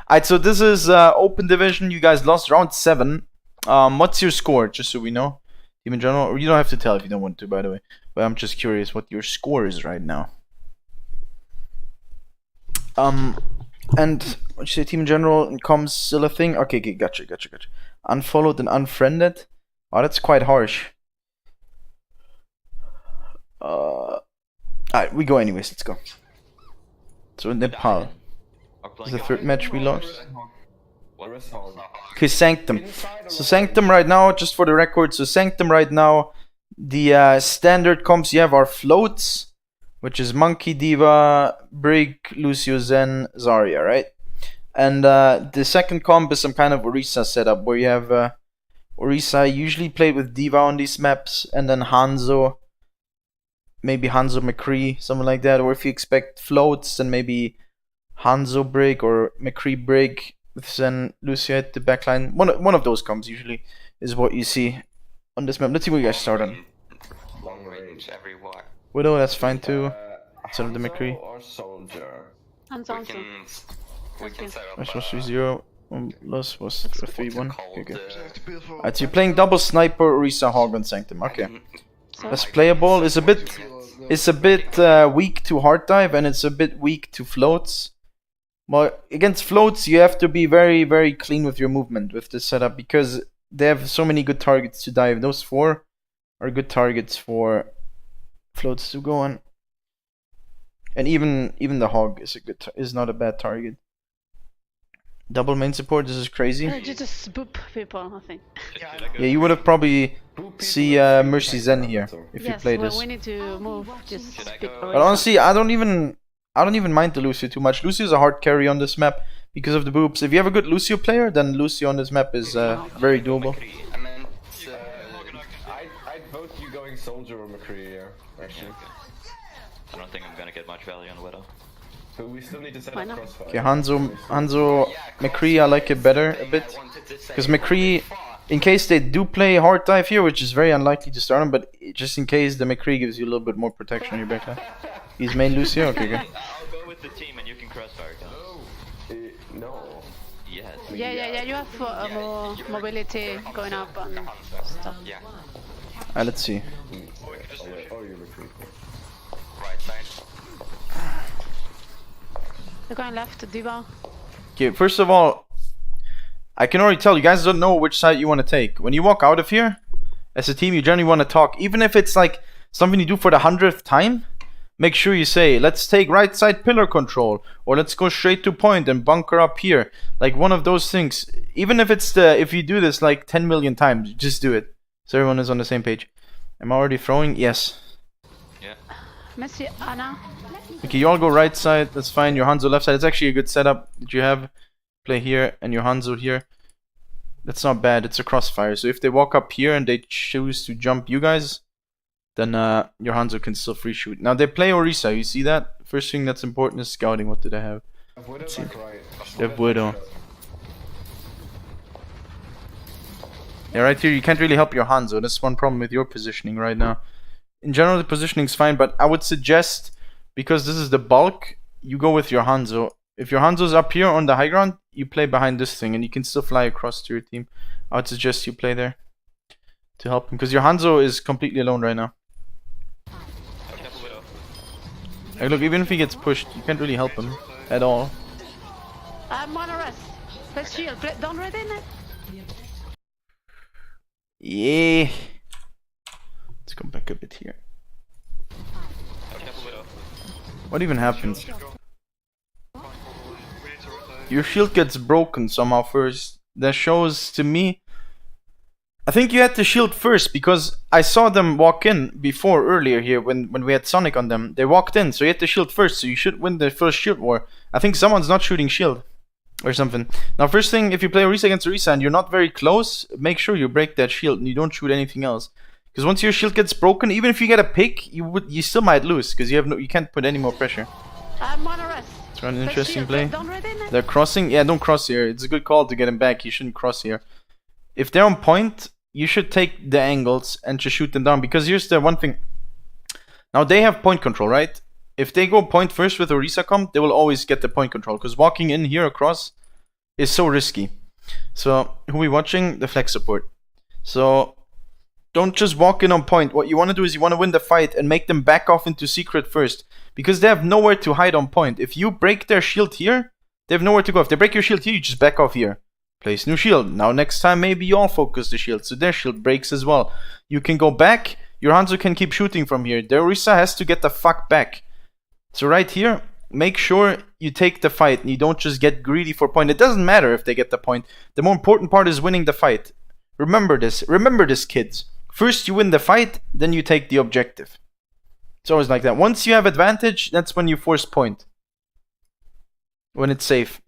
Alright, so this is open division. You guys lost round 7. What's your score, just so we know? Team in general, or you don't have to tell if you don't want to, by the way. But I'm just curious what your score is right now. And what you say, team in general, and comms still a thing? Okay, gotcha. Unfollowed and unfriended. Oh, that's quite harsh. Alright, we go anyways. Let's go. So Nepal. This is the third match we lost. Okay, Sanctum. So Sanctum right now, just for the record, so Sanctum right now, the standard comps you have are floats, which is Monkey, Diva, Brig, Lucio, Zen, Zarya, right? And the second comp is some kind of Orisa setup, where you have Orisa usually played with Diva on these maps, and then Hanzo, maybe Hanzo McCree, something like that. Or if you expect floats, then maybe Hanzo Brig or McCree Brig with Zen Lucio at the backline. One of those comps usually is what you see on this map. Let's see what you guys start on. Long range every walk. Widow, that's fine too. Instead of the McCree. Or soldier. We can set up. Which was 3-0. Loss was 3-1. Okay. Alright, so you're playing double sniper Orisa Hog on Sanctum. Okay. That's playable. It's a bit weak to hard dive, and it's a bit weak to floats. But against floats, you have to be very, very clean with your movement with this setup, because they have so many good targets to dive. Those 4 are good targets for floats to go on. And even the hog is not a bad target. Double main support, this is crazy. Just boop people, I think. Yeah, you would have probably see Mercy Zen here if you played this. We need to move. Just but honestly, I don't even mind the Lucio too much. Lucio is a hard carry on this map because of the boops. If you have a good Lucio player, then Lucio on this map is very doable. And then I'd vote you going soldier or McCree here, actually. I don't think I'm gonna get much value on Widow. But we still need to set up crossfire. Okay, Hanzo, McCree, I like it better a bit. Because McCree, in case they do play hard dive here, which is very unlikely to start him, but just in case, the McCree gives you a little bit more protection on your backline. He's main Lucio? Okay, good. I'll go with the team and you can crossfire. No. Yes. Yeah, you have more mobility going up and stuff. yeah. Let's see. Oh, you're McCree. Right side. They're going left, Diva. Okay, first of all, I can already tell you guys don't know which side you want to take. When you walk out of here, as a team, you generally want to talk. Even if it's like something you do for the 100th time, make sure you say, let's take right side pillar control, or let's go straight to point and bunker up here. Like one of those things. Even if it's if you do this like 10 million times, just do it. So everyone is on the same page. Am I already throwing? Yes. Yeah. Messi, Anna. Okay, you all go right side, that's fine. Your Hanzo left side. It's actually a good setup that you have. Play here and your Hanzo here. That's not bad, it's a crossfire. So if they walk up here and they choose to jump you guys, then your Hanzo can still free shoot. Now they play Orisa, you see that? First thing that's important is scouting. What do they have? Let's see. They have Widow. Yeah, right here you can't really help your Hanzo. That's one problem with your positioning right now. In general, the positioning's fine, but I would suggest, because this is the bulk, you go with your Hanzo. If your Hanzo's up here on the high ground, you play behind this thing, and you can still fly across to your team. I would suggest you play there to help him, because your Hanzo is completely alone right now. Hey, look, even if he gets pushed, you can't really help him at all. I'm on a rest. Let's shield. Don't read in it. Yeah. Let's go back a bit here. What even happens? Your shield gets broken somehow first. That shows to me, I think you had to shield first, because I saw them walk in before earlier here when we had Sonic on them. They walked in, so you had to shield first, so you should win the first shield war. I think someone's not shooting shield or something. Now first thing, if you play Orisa against Orisa and you're not very close, make sure you break that shield and you don't shoot anything else. Because once your shield gets broken, even if you get a pick, you still might lose, because you can't put any more pressure. I'm on a rest. It's an interesting play. Don't read in it. They're crossing. Yeah, don't cross here. It's a good call to get him back. You shouldn't cross here. If they're on point, you should take the angles and just shoot them down. Because here's the one thing. Now they have point control, right? If they go point first with Orisa comp, they will always get the point control. Because walking in here across is so risky. So who we watching? The flex support. So don't just walk in on point. What you want to do is you want to win the fight and make them back off into secret first, because they have nowhere to hide on point. If you break their shield here, they have nowhere to go. If they break your shield here, you just back off here. Place new shield. Now next time maybe you all focus the shield, so their shield breaks as well. You can go back. Your Hanzo can keep shooting from here. Their Orisa has to get the fuck back. So right here, make sure you take the fight and you don't just get greedy for point. It doesn't matter if they get the point. The more important part is winning the fight. Remember this. Remember this, kids. First you win the fight, then you take the objective. It's always like that. Once you have advantage, that's when you force point. When it's safe.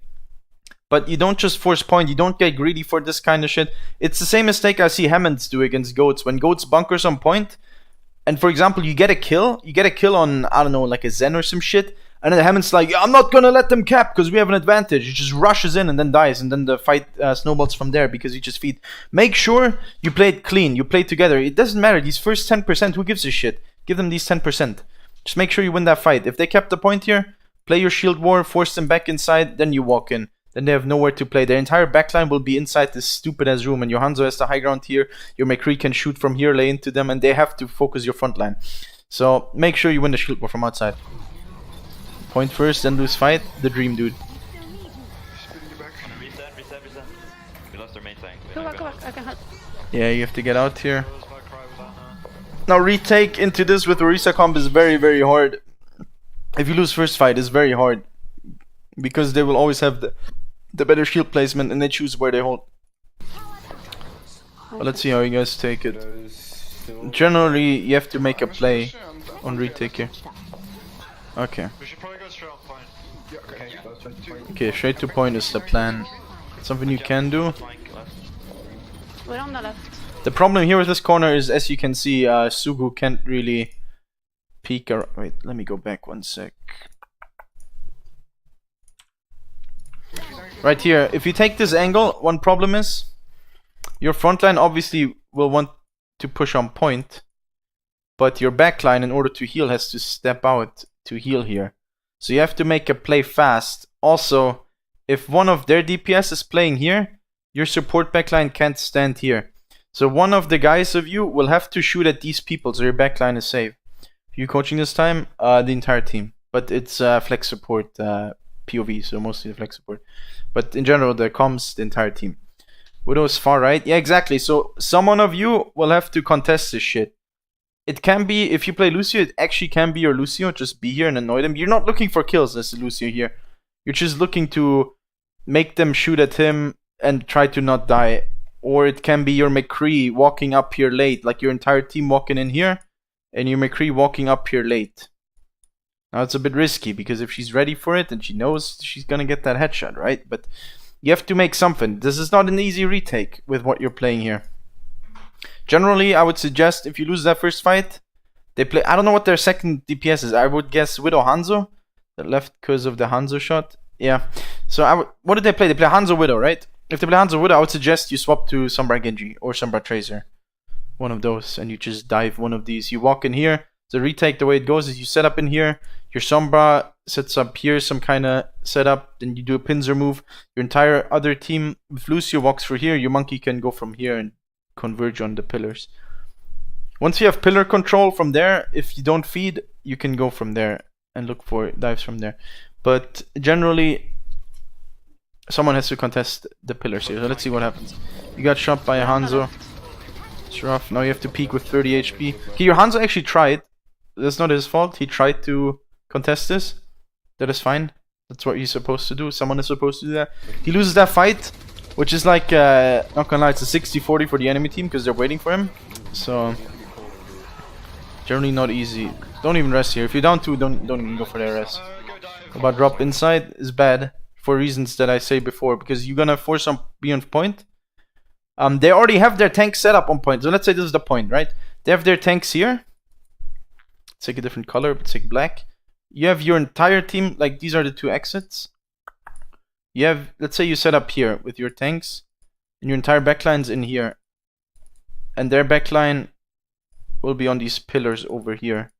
But you don't just force point. You don't get greedy for this kind of shit. It's the same mistake I see Hammonds do against Goats. When Goats bunkers on point, and for example, you get a kill. You get a kill on, I don't know, like a Zen or some shit. And then Hammond's like, I'm not gonna let them cap because we have an advantage. He just rushes in and then dies. And then the fight snowballs from there because you just feed. Make sure you play it clean. You play together. It doesn't matter. These first 10%, who gives a shit? Give them these 10%. Just make sure you win that fight. If they kept the point here, play your shield war, force them back inside, then you walk in. Then they have nowhere to play. Their entire backline will be inside this stupid ass room, and your Hanzo has the high ground here. Your McCree can shoot from here, lay into them, and they have to focus your front line. So make sure you win the shield war from outside. Point first, then lose fight. The dream, dude. Reset. We lost our main tank. Go back. I can help. Yeah, you have to get out here. Now retake into this with Orisa comp is very, very hard. If you lose first fight, it's very hard. Because they will always have the better shield placement and they choose where they hold. But let's see how you guys take it. Generally, you have to make a play on retake here. Okay. We should probably go straight on point. Okay, straight to point is the plan. Something you can do. We're on the left. The problem here with this corner is, as you can see, Sugu can't really peek. Wait, let me go back one sec. Right here, if you take this angle, one problem is your front line obviously will want to push on point, but your back line, in order to heal, has to step out to heal here. So you have to make a play fast. Also, if one of their DPS is playing here, your support backline can't stand here. So one of the guys of you will have to shoot at these people so your backline is safe. You coaching this time? The entire team. But it's flex support POV, so mostly the flex support. But in general, the comms, the entire team. Widow is far right. Yeah, exactly. So someone of you will have to contest this shit. It can be, if you play Lucio, it actually can be your Lucio. Just be here and annoy them. You're not looking for kills as Lucio here. You're just looking to make them shoot at him and try to not die. Or it can be your McCree walking up here late. Like your entire team walking in here. And your McCree walking up here late. Now it's a bit risky because if she's ready for it and she knows she's gonna get that headshot, right? But you have to make something. This is not an easy retake with what you're playing here. Generally, I would suggest if you lose that first fight, they play. I don't know what their second DPS is. I would guess Widow Hanzo. That left because of the Hanzo shot. Yeah. So what did they play? They play Hanzo Widow, right? If they play Hanzo Widow, I would suggest you swap to Sombra Genji or Sombra Tracer. One of those, and you just dive one of these. You walk in here. The retake, the way it goes is you set up in here. Your Sombra sets up here, some kind of setup. Then you do a pincer move. Your entire other team, if Lucio walks through here, your monkey can go from here and converge on the pillars. Once you have pillar control from there, if you don't feed, you can go from there and look for dives from there. But generally, someone has to contest the pillars here. So let's see what happens. You got shot by a Hanzo. It's rough. Now you have to peek with 30 HP. Okay, your Hanzo actually tried. That's not his fault. He tried to contest this. That is fine. That's what he's supposed to do. Someone is supposed to do that. He loses that fight, which is like, not gonna lie, it's a 60-40 for the enemy team because they're waiting for him. So, generally not easy. Don't even rest here. If you're down 2, don't even go for the rest. About drop inside is bad for reasons that I say before, because you're gonna force them be on point. They already have their tank set up on point. So let's say this is the point, right? They have their tanks here. Let's take a different color. Let's take black. You have your entire team, like these are the 2 exits. You have, let's say you set up here with your tanks, and your entire backline's in here. And their backline will be on these pillars over here.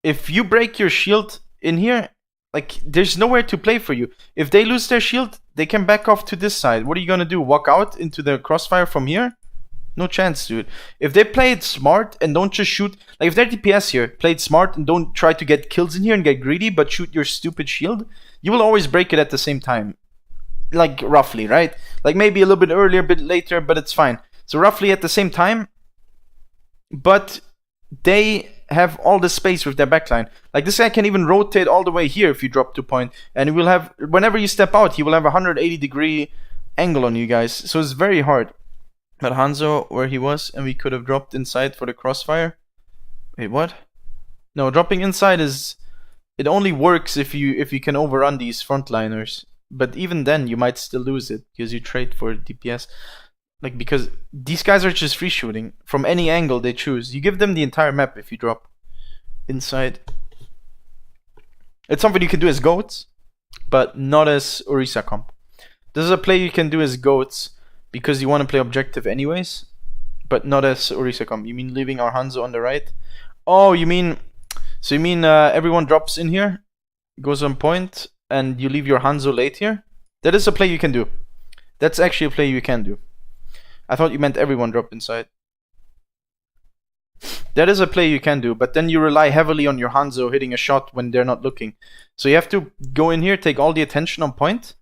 If you break your shield in here, Like, there's nowhere to play for you. If they lose their shield, they can back off to this side. What are you gonna do? Walk out into the crossfire from here? No chance, dude. If they play it smart and don't just shoot... Like, if they're DPS here, play it smart and don't try to get kills in here and get greedy, but shoot your stupid shield, you will always break it at the same time. Like, roughly, right? Like, maybe a little bit earlier, a bit later, but it's fine. So, roughly at the same time. But they have all the space with their backline. Like, this guy can even rotate all the way here if you drop 2 point. And he will have... Whenever you step out, he will have a 180-degree angle on you guys. So, it's very hard. But Hanzo, where he was, and we could have dropped inside for the crossfire. Wait, what? No, dropping inside is... It only works if you can overrun these frontliners. But even then, you might still lose it, because you trade for DPS. Like, because these guys are just free shooting from any angle they choose. You give them the entire map if you drop inside. It's something you can do as goats, but not as Orisa comp. This is a play you can do as goats, because you want to play objective anyways, but not as Orisa comp. You mean leaving our Hanzo on the right? Oh, you mean... So you mean everyone drops in here, goes on point, and you leave your Hanzo late here? That is a play you can do. That's actually a play you can do. I thought you meant everyone drop inside. That is a play you can do, but then you rely heavily on your Hanzo hitting a shot when they're not looking. So you have to go in here, take all the attention on point,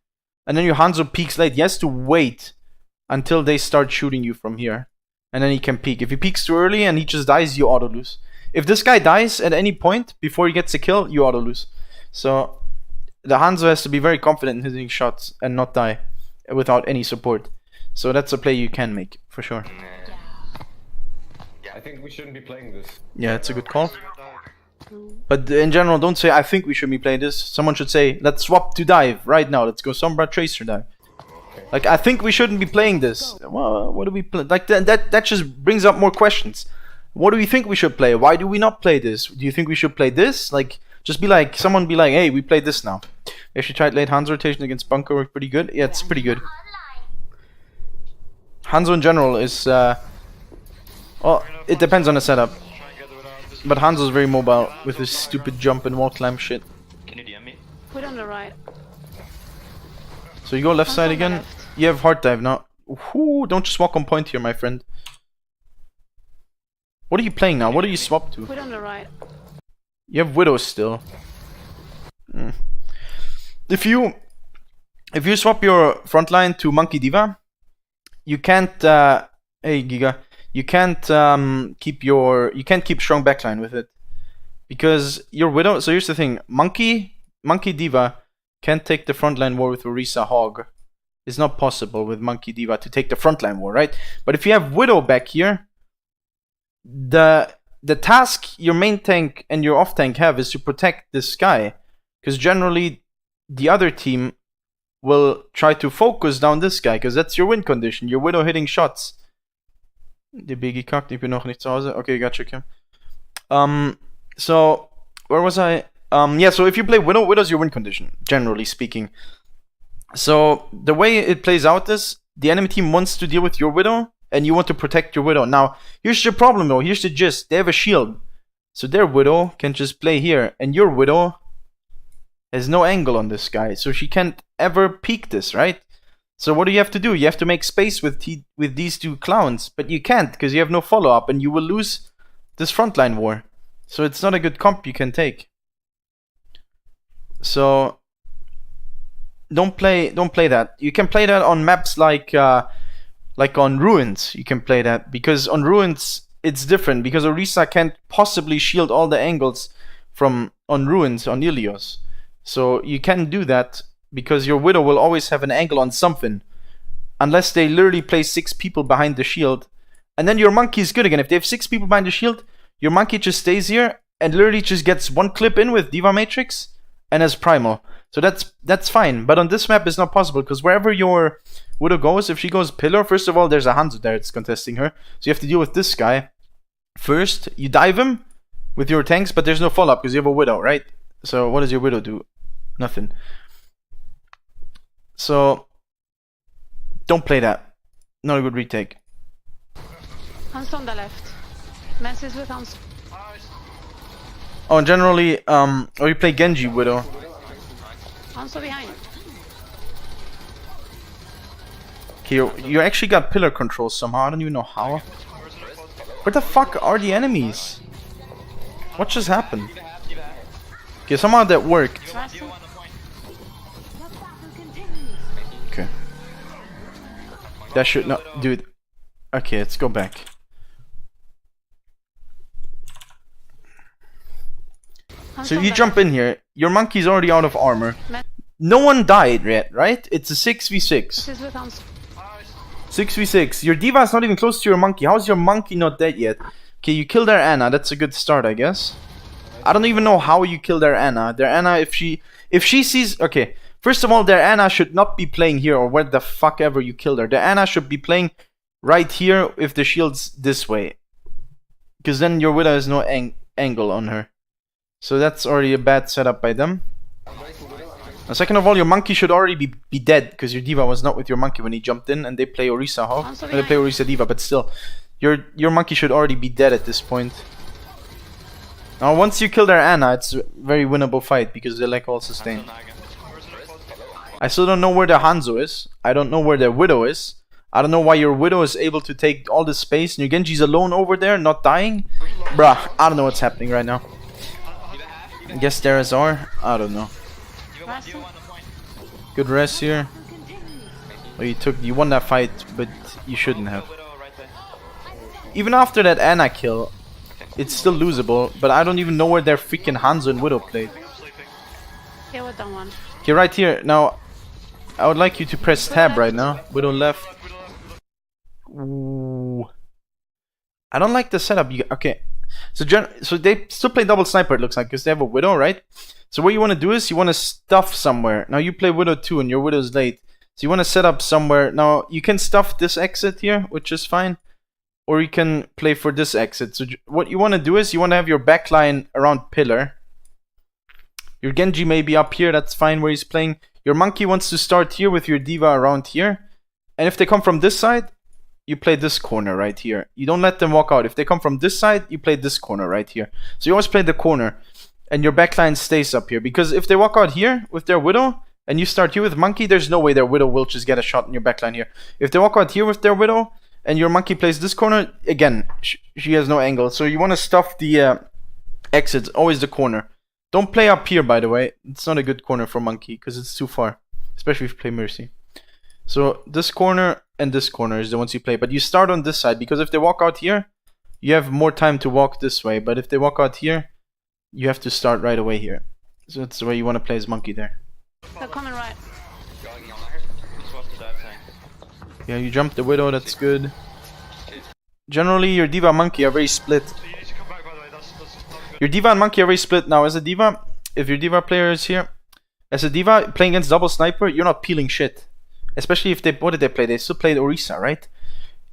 and then your Hanzo peeks late. He has to wait until they start shooting you from here, and then he can peek. If he peeks too early and he just dies, you auto lose. If this guy dies at any point before he gets a kill, you auto lose. So the Hanzo has to be very confident in hitting shots and not die without any support. So that's a play you can make for sure. I think we shouldn't be playing this. Yeah, it's a good call. But in general, don't say I think we should be playing this. Someone should say let's swap to dive right now. Let's go Sombra Tracer dive. Like, I think we shouldn't be playing this. Well, what do we play? Like that just brings up more questions. What do we think we should play? Why do we not play this? Do you think we should play this? Like, just be like, someone be like, hey, we play this now. We actually tried late Hanzo rotation against Bunker, worked pretty good. Yeah, it's pretty good. Hanzo in general is, well, it depends on the setup. But Hanzo's very mobile with his stupid jump and wall climb shit. Can you DM me? Put on the right. So you go left side again. Left. You have heart dive now. Ooh, don't just walk on point here, my friend. What are you playing now? What do you swap to? Put on the right. You have Widow still. If you swap your frontline to Monkey Diva, you can't hey Giga, you can't keep strong backline with it. Because your Widow, so here's the thing, Monkey Diva can't take the frontline war with Orisa Hog. It's not possible with Monkey Diva to take the frontline war, right? But if you have Widow back here, the task your main tank and your off tank have is to protect this guy, because generally the other team will try to focus down this guy, because that's your win condition. Your Widow hitting shots. Die BG kackt, ich bin noch nicht zu Hause. Okay, gotcha, Kim. So where was I? Yeah, so if you play Widow, Widow's your win condition, generally speaking. So the way it plays out is the enemy team wants to deal with your Widow, and you want to protect your Widow. Now, here's your problem though. Here's the gist. They have a shield. So their Widow can just play here. And your Widow has no angle on this guy. So she can't ever peek this, right? So what do you have to do? You have to make space with these two clowns. But you can't, because you have no follow-up. And you will lose this frontline war. So it's not a good comp you can take. So don't play that. You can play that on maps like on Ruins, you can play that, because on Ruins it's different, because Orisa can't possibly shield all the angles from on Ruins on Ilios. So you can do that because your Widow will always have an angle on something, unless they literally place 6 people behind the shield, and then your Monkey is good again. If they have 6 people behind the shield, your Monkey just stays here and literally just gets one clip in with Diva Matrix and has Primal. So that's fine, but on this map it's not possible, because wherever your Widow goes, if she goes Pillar, first of all, there's a Hanzo there that's contesting her. So you have to deal with this guy. First, you dive him with your tanks, but there's no follow-up because you have a Widow, right? So what does your Widow do? Nothing. So don't play that. Not a good retake. Hans on the left. Mess is with Hans. Oh, and generally, or you play Genji Widow. Hanzo behind. Okay, you actually got pillar control somehow. I don't even know how. Where the fuck are the enemies? What just happened? Okay, somehow that worked. Okay. That should not... Dude. Okay, let's go back. So you jump in here. Your monkey's already out of armor. No one died yet, right? It's a 6v6. 6v6. Your diva is not even close to your monkey. How's your monkey not dead yet? Okay, you killed their Anna. That's a good start, I guess. I don't even know how you kill their Anna. Their Anna, if she sees... Okay, first of all, their Anna should not be playing here or where the fuck ever you killed her. Their Anna should be playing right here if the shield's this way. Because then your Widow has no angle on her. So that's already a bad setup by them. And second of all, your monkey should already be dead, because your diva was not with your monkey when he jumped in, and they play Orisa Hog. They play Orisa Diva, but still, your monkey should already be dead at this point. Now, once you kill their Anna, it's a very winnable fight, because they like all sustain. I still don't know where their Hanzo is. I don't know where their Widow is. I don't know why your Widow is able to take all this space, and your Genji's alone over there, not dying. Bruh, I don't know what's happening right now. I guess there is R. I don't know. Good rest here. Well, you won that fight, but you shouldn't have. Even after that Anna kill, it's still losable. But I don't even know where their freaking Hanzo and Widow played. Yeah, we're done one. Okay, right here. Now, I would like you to press tab right now. Widow left. Ooh. I don't like the setup. Okay. So they still play double sniper, it looks like, because they have a Widow, right? So what you want to do is you want to stuff somewhere. Now you play Widow 2 and your Widow's late. So you want to set up somewhere. Now you can stuff this exit here, which is fine. Or you can play for this exit. So what you want to do is you want to have your backline around pillar. Your Genji may be up here, that's fine where he's playing. Your monkey wants to start here with your diva around here. And if they come from this side, you play this corner right here. You don't let them walk out. If they come from this side, you play this corner right here. So you always play the corner. And your backline stays up here. Because if they walk out here with their Widow, and you start here with Monkey, there's no way their Widow will just get a shot in your backline here. If they walk out here with their Widow, and your Monkey plays this corner, again, she has no angle. So you want to stuff the exits, always the corner. Don't play up here, by the way. It's not a good corner for Monkey, because it's too far. Especially if you play Mercy. So this corner and this corner is the ones you play. But you start on this side, because if they walk out here, you have more time to walk this way. But if they walk out here, you have to start right away here. So that's the way you want to play as Monkey there. They're coming right. Yeah, you jump the Widow, that's good. Generally, your Diva and Monkey are very split. Your Diva and Monkey are very split now. As a Diva, if your Diva player is here, as a Diva playing against double sniper, you're not peeling shit. Especially if they, what did they play? They still played Orisa, right?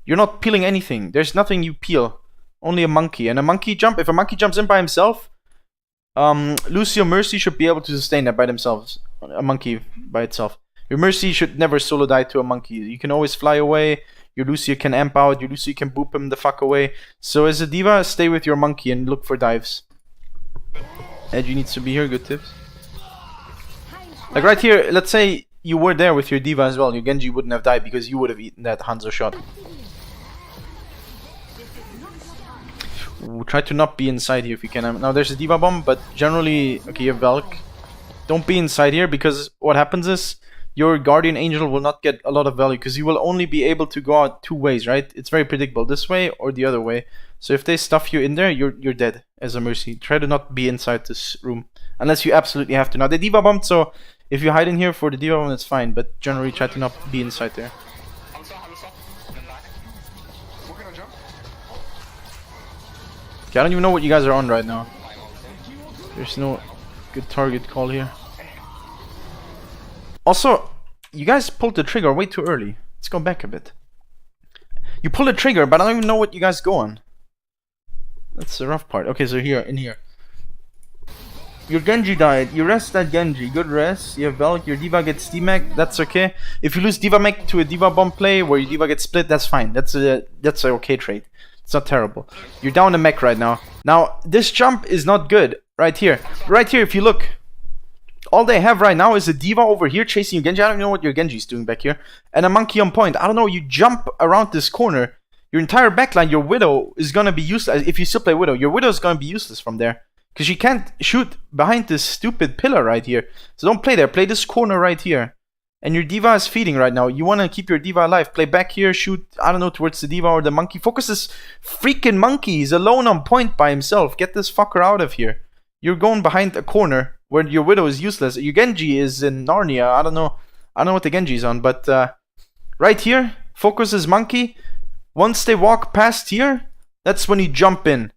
You're not peeling anything. There's nothing you peel. Only a Monkey. And a Monkey jump, if a Monkey jumps in by himself, Lucio Mercy should be able to sustain that by themselves. A Monkey by itself. Your Mercy should never solo die to a Monkey. You can always fly away. Your Lucio can amp out. Your Lucio can boop him the fuck away. So as a Diva, stay with your Monkey and look for dives. Edgy needs to be here. Good tips. Like right here, let's say you were there with your Diva as well. Your Genji wouldn't have died because you would have eaten that Hanzo shot. Ooh, try to not be inside here if you can. Now there's a Diva bomb, but generally, okay, you have Valk. Don't be inside here because what happens is your Guardian Angel will not get a lot of value because you will only be able to go out two ways, right? It's very predictable, this way or the other way. So if they stuff you in there, you're dead as a Mercy. Try to not be inside this room unless you absolutely have to. Now they Diva bombed, so if you hide in here for the Diva bomb, that's fine. But generally, try to not be inside there. Okay, I don't even know what you guys are on right now. There's no good target call here. Also, you guys pulled the trigger way too early. Let's go back a bit. You pull the trigger, but I don't even know what you guys go on. That's the rough part. Okay, so here, in here. Your Genji died. You rest that Genji. Good rest. You have Valk. Your Diva gets D-Mech. That's okay. If you lose Diva Mech to a Diva bomb play where your Diva gets split, that's fine. That's a okay trade. It's not terrible. You're down a mech right now. Now, this jump is not good. Right here. Right here, if you look. all they have right now is a diva over here chasing you Genji. I don't know what your Genji's doing back here. And a monkey on point. I don't know, you jump around this corner. Your entire backline, your Widow is gonna be useless. If you still play Widow, your Widow is gonna be useless from there. Because she can't shoot behind this stupid pillar right here. So don't play there. Play this corner right here. And your diva is feeding right now. You want to keep your diva alive. Play back here. Shoot, I don't know, towards the diva or the monkey. Focus this freaking monkey. He's alone on point by himself. Get this fucker out of here. You're going behind a corner where your Widow is useless. Your Genji is in Narnia. I don't know what the Genji is on. But right here, focus this monkey. Once they walk past here, that's when you jump in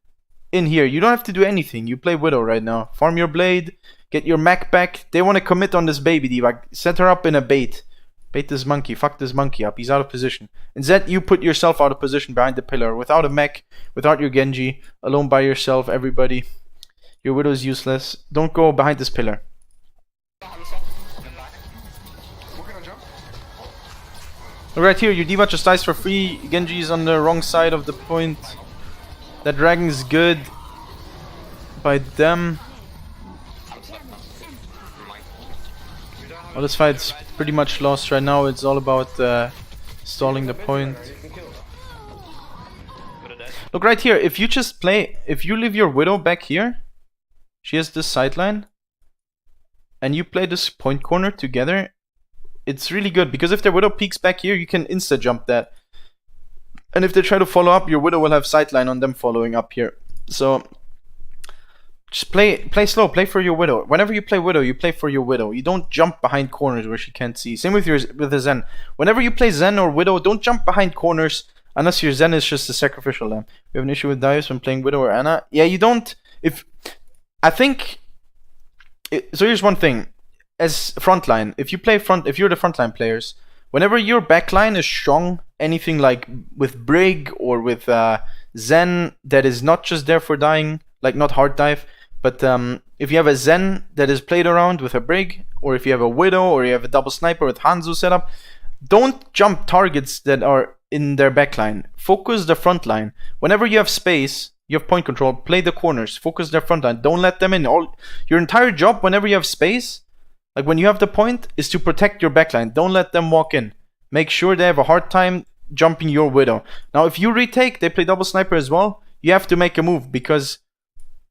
here. You don't have to do anything. You play Widow right now. Farm your blade. Get your mech back. They want to commit on this baby diva. Set her up in a bait. Bait this monkey. Fuck this monkey up. He's out of position. Instead, you put yourself out of position behind the pillar. Without a mech. Without your Genji. Alone by yourself. Everybody. Your Widow is useless. Don't go behind this pillar. Right here, your diva just dies for free. Genji is on the wrong side of the point. That dragon is good by them. Well, this fight's pretty much lost right now. It's all about stalling the point. Look right here. If you just play, if you leave your Widow back here, she has this sideline, and you play this point corner together, it's really good. Because if their Widow peeks back here, you can insta jump that. And if they try to follow up, your Widow will have sideline on them following up here. So just play slow, play for your Widow. Whenever you play Widow, you play for your Widow. You don't jump behind corners where she can't see. Same with the Zen. Whenever you play Zen or Widow, don't jump behind corners unless your Zen is just a sacrificial lamb. You have an issue with dives when playing Widow or Ana? Yeah, you don't. So here's one thing. As frontline, if you're the frontline players, whenever your backline is strong, anything like with Brig or with Zen that is not just there for dying, like not hard dive, but if you have a Zen that is played around with a Brig, or if you have a Widow, or you have a double sniper with Hanzo set up, don't jump targets that are in their backline. Focus the front line. Whenever you have space, you have point control, play the corners, focus their front line. Don't let them in. Your entire job whenever you have space, like when you have the point, is to protect your backline. Don't let them walk in. Make sure they have a hard time jumping your Widow. Now if you retake, they play double sniper as well, you have to make a move because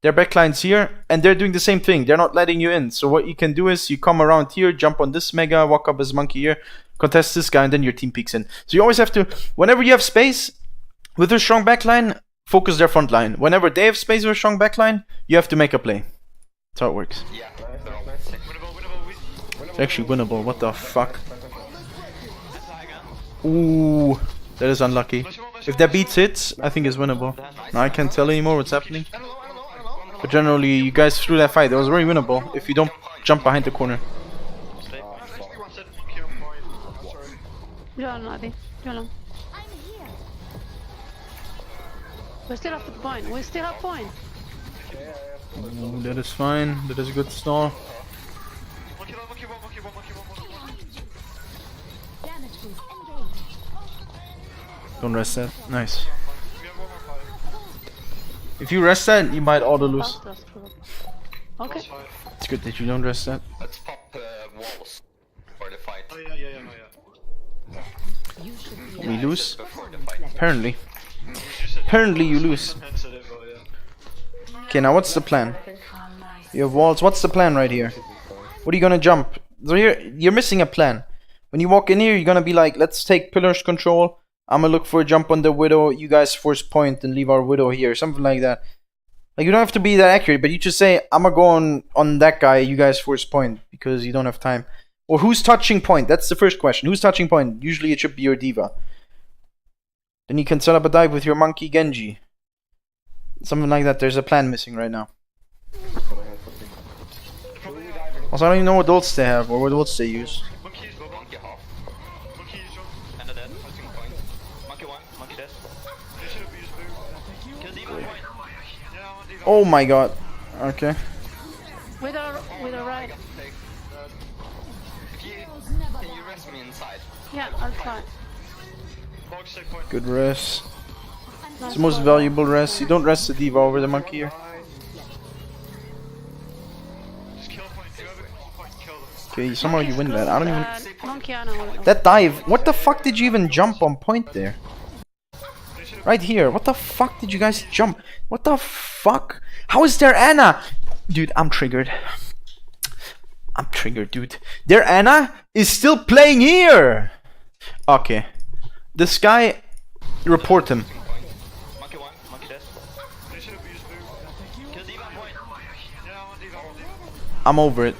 their backline's here and they're doing the same thing. They're not letting you in. So what you can do is you come around here, jump on this mega, walk up as monkey here, contest this guy, and then your team peeks in. So you always have to, whenever you have space with a strong backline, focus their front line. Whenever they have space with a strong backline, you have to make a play. That's how it works. Yeah. It's actually winnable. What the fuck? Ooh, that is unlucky. If that beats hits, I think it's winnable. Now I can't tell anymore what's happening. But generally, you guys threw that fight. It was very winnable if you don't jump behind the corner. We still have the point. We still have point. Ooh, that is fine. That is a good stall. Don't rest that. Nice. If you rest that, you might auto lose. Okay. It's good that you don't rest that. Let's pop walls for the fight. Oh yeah. We lose? Before the fight. Apparently. Apparently you lose. Okay, now what's the plan? You have walls. What's the plan right here? What are you gonna jump? So here, you're missing a plan. When you walk in here, you're gonna be like, let's take pillars control. I'm gonna look for a jump on the Widow. You guys force point and leave our Widow here. Something like that. Like, you don't have to be that accurate, but you just say, I'm gonna go on that guy. You guys force point because you don't have time. Or who's touching point? That's the first question. Who's touching point? Usually it should be your diva. Then you can set up a dive with your monkey Genji. Something like that. There's a plan missing right now. Also, I don't even know what ults they have or what ults they use. Monkey half. Monkey is shot. And dead. Touching point. Monkey one. Monkey dead. They should have used blue. Kill Diva point. Yeah, I want Diva. Oh my god. Okay. With a right. Can you rest me inside? Yeah, I'll try. Box take point. Good rest. It's the most valuable rest. You don't rest the diva over the monkey here. Just kill point. You have a point. Okay, somehow you win that. I don't even... Monkey Ana will That dive, what the fuck did you even jump on point there? Right here, what the fuck did you guys jump? What the fuck? How is there Anna? Dude, I'm triggered. I'm triggered, dude. Their Anna is still playing here! Okay. This guy, report him. Monkey 1, monkey dead. They should have used boom. Kill D.Va on point. Yeah, I'm on D.Va, I'm on D.Va. I'm over it.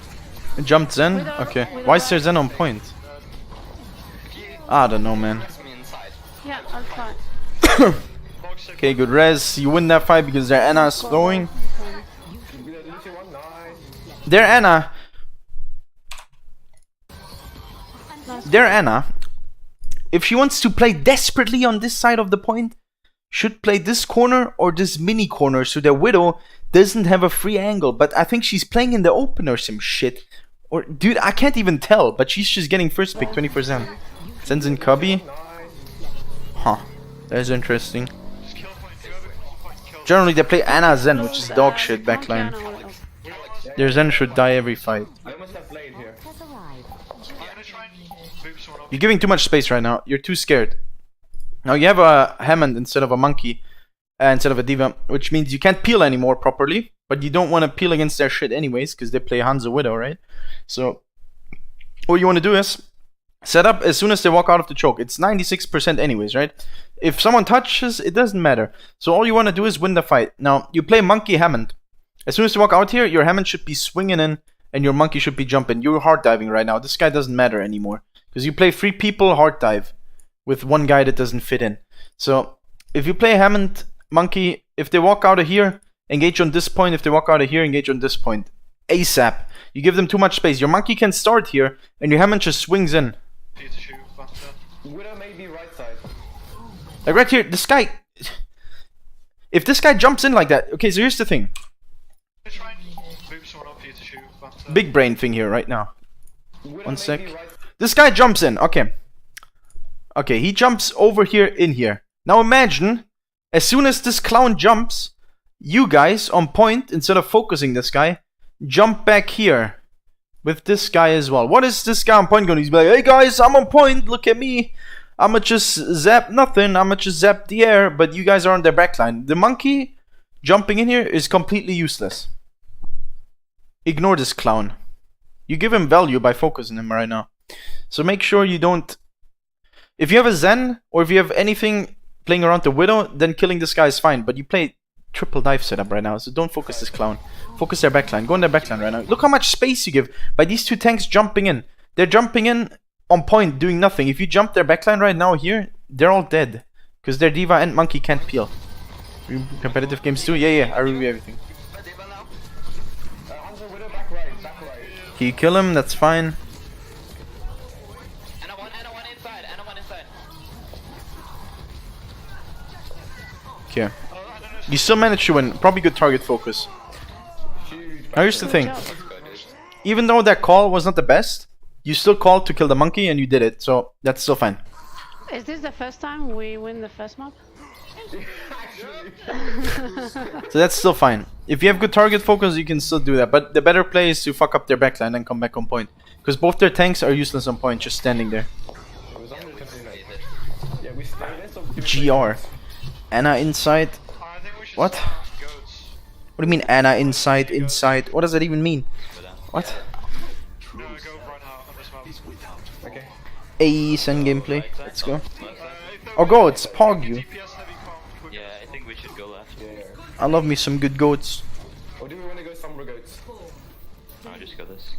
Jumped Zen? Okay. Why is there Zen on point? I don't know, man. Res me inside. Yeah, I'll try. Bog sick. Okay, good res. You win that fight because their Anna is slowing. Lucio one, nice. Their Anna. Their Anna. If she wants to play desperately on this side of the point, should play this corner or this mini corner so their Widow doesn't have a free angle. But I think she's playing in the open or some shit. Or, dude, I can't even tell. But she's just getting first pick 24/7. Sends in Cubby. Huh. That's interesting. Just kill point. Whoever on point, kill. Generally, they play Anna Zen, which is dog shit Monkey backline. Ana will Their Zen should die every fight. I almost have blade here. I'm gonna try and boom someone up. You're giving too much space right now. You're too scared. Now you have a Hammond instead of a Monkey, instead of a D.Va, which means you can't peel anymore properly. But you don't want to peel against their shit anyways, because they play Hanzo Widow, right? So, what you want to do is set up as soon as they walk out of the choke. It's 96% anyways, right? If someone touches, it doesn't matter. So all you want to do is win the fight. Now, you play Monkey Hammond. As soon as you walk out here, your Hammond should be swinging in, and your Monkey should be jumping. You're hard diving right now. This guy doesn't matter anymore. Because you play 3 people hard dive with one guy that doesn't fit in. So, if you play Hammond, Monkey, if they walk out of here, engage on this point. If they walk out of here, engage on this point. ASAP. You give them too much space. Your Monkey can start here, and your Hammond just swings in. For you to shoot, but Widow may be right side. Like right here, this guy... If this guy jumps in like that... Okay, so here's the thing. I'm gonna try and boom someone up for you to shoot, but Big brain thing here right now. Widow One may sec. be right. This guy jumps in. Okay. Okay, he jumps over here in here. Now imagine, as soon as this clown jumps, you guys on point, instead of focusing this guy, jump back here with this guy as well. What is this guy on point going to do? He's like, hey guys, I'm on point, look at me. I'ma just zap nothing, I'ma just zap the air, but you guys are on their backline. The Monkey jumping in here is completely useless. Ignore this clown. You give him value by focusing him right now. So make sure you don't... If you have a Zen, or if you have anything playing around the Widow, then killing this guy is fine. But you play triple dive setup right now, so don't focus this clown. Focus their backline. Go in their backline right now. Look how much space you give by these 2 tanks jumping in. They're jumping in on point, doing nothing. If you jump their backline right now here, they're all dead. Because their D.Va and Monkey can't peel. Competitive games too? Yeah, I review everything. D.Va now. Hanzo Widow back right, back right. Can you kill him? That's fine. Ana one inside. Ana one inside. Okay. You still managed to win. Probably good target focus. Now here's the thing. Even though that call was not the best, you still called to kill the Monkey and you did it. So that's still fine. Is this the first time we win the first map? So that's still fine. If you have good target focus, you can still do that. But the better play is to fuck up their backline and come back on point. Because both their tanks are useless on point, just standing there. It was under the... Yeah, we stay there, so... do we GR. Anna inside. I think we should What? start goats. What do you mean Anna inside, inside? What does that even mean? What? No, go right now on this map. Okay. AE send gameplay. Let's go. If there Oh, were goats, pog you. DPS heavy comp, we could- Yeah, I think we should go left. Yeah. I love me some good goats. Or do we want to go Sombra goats? I'll just go this.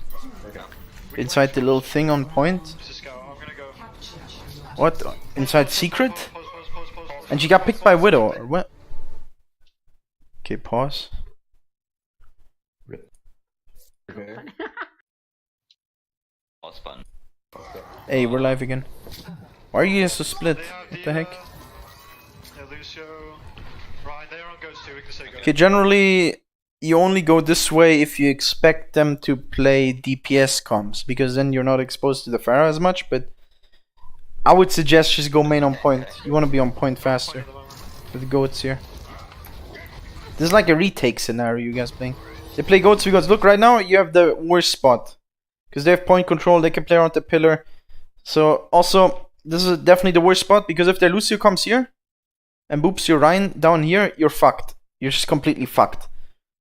Okay. Inside the little thing on point. Mr. Scout, I'm gonna go. What? Inside secret? Pause. And she got picked by Widow, or what? Okay, pause. Okay. Pause button. Hey, we're live again. Why are you guys so split? What the heck? Yeah, Lucio. Ryan, they're on goats too, we can say go. Okay, generally, you only go this way if you expect them to play DPS comps, because then you're not exposed to the Pharah as much, but I would suggest just go main on point. You want to be on point faster with goats here. This is like a retake scenario you guys playing. They play goats, we goats. Look, right now you have the worst spot. because they have point control. They can play around the pillar. So also, this is definitely the worst spot, because if their Lucio comes here and boops your Rhine down here, you're fucked. You're just completely fucked.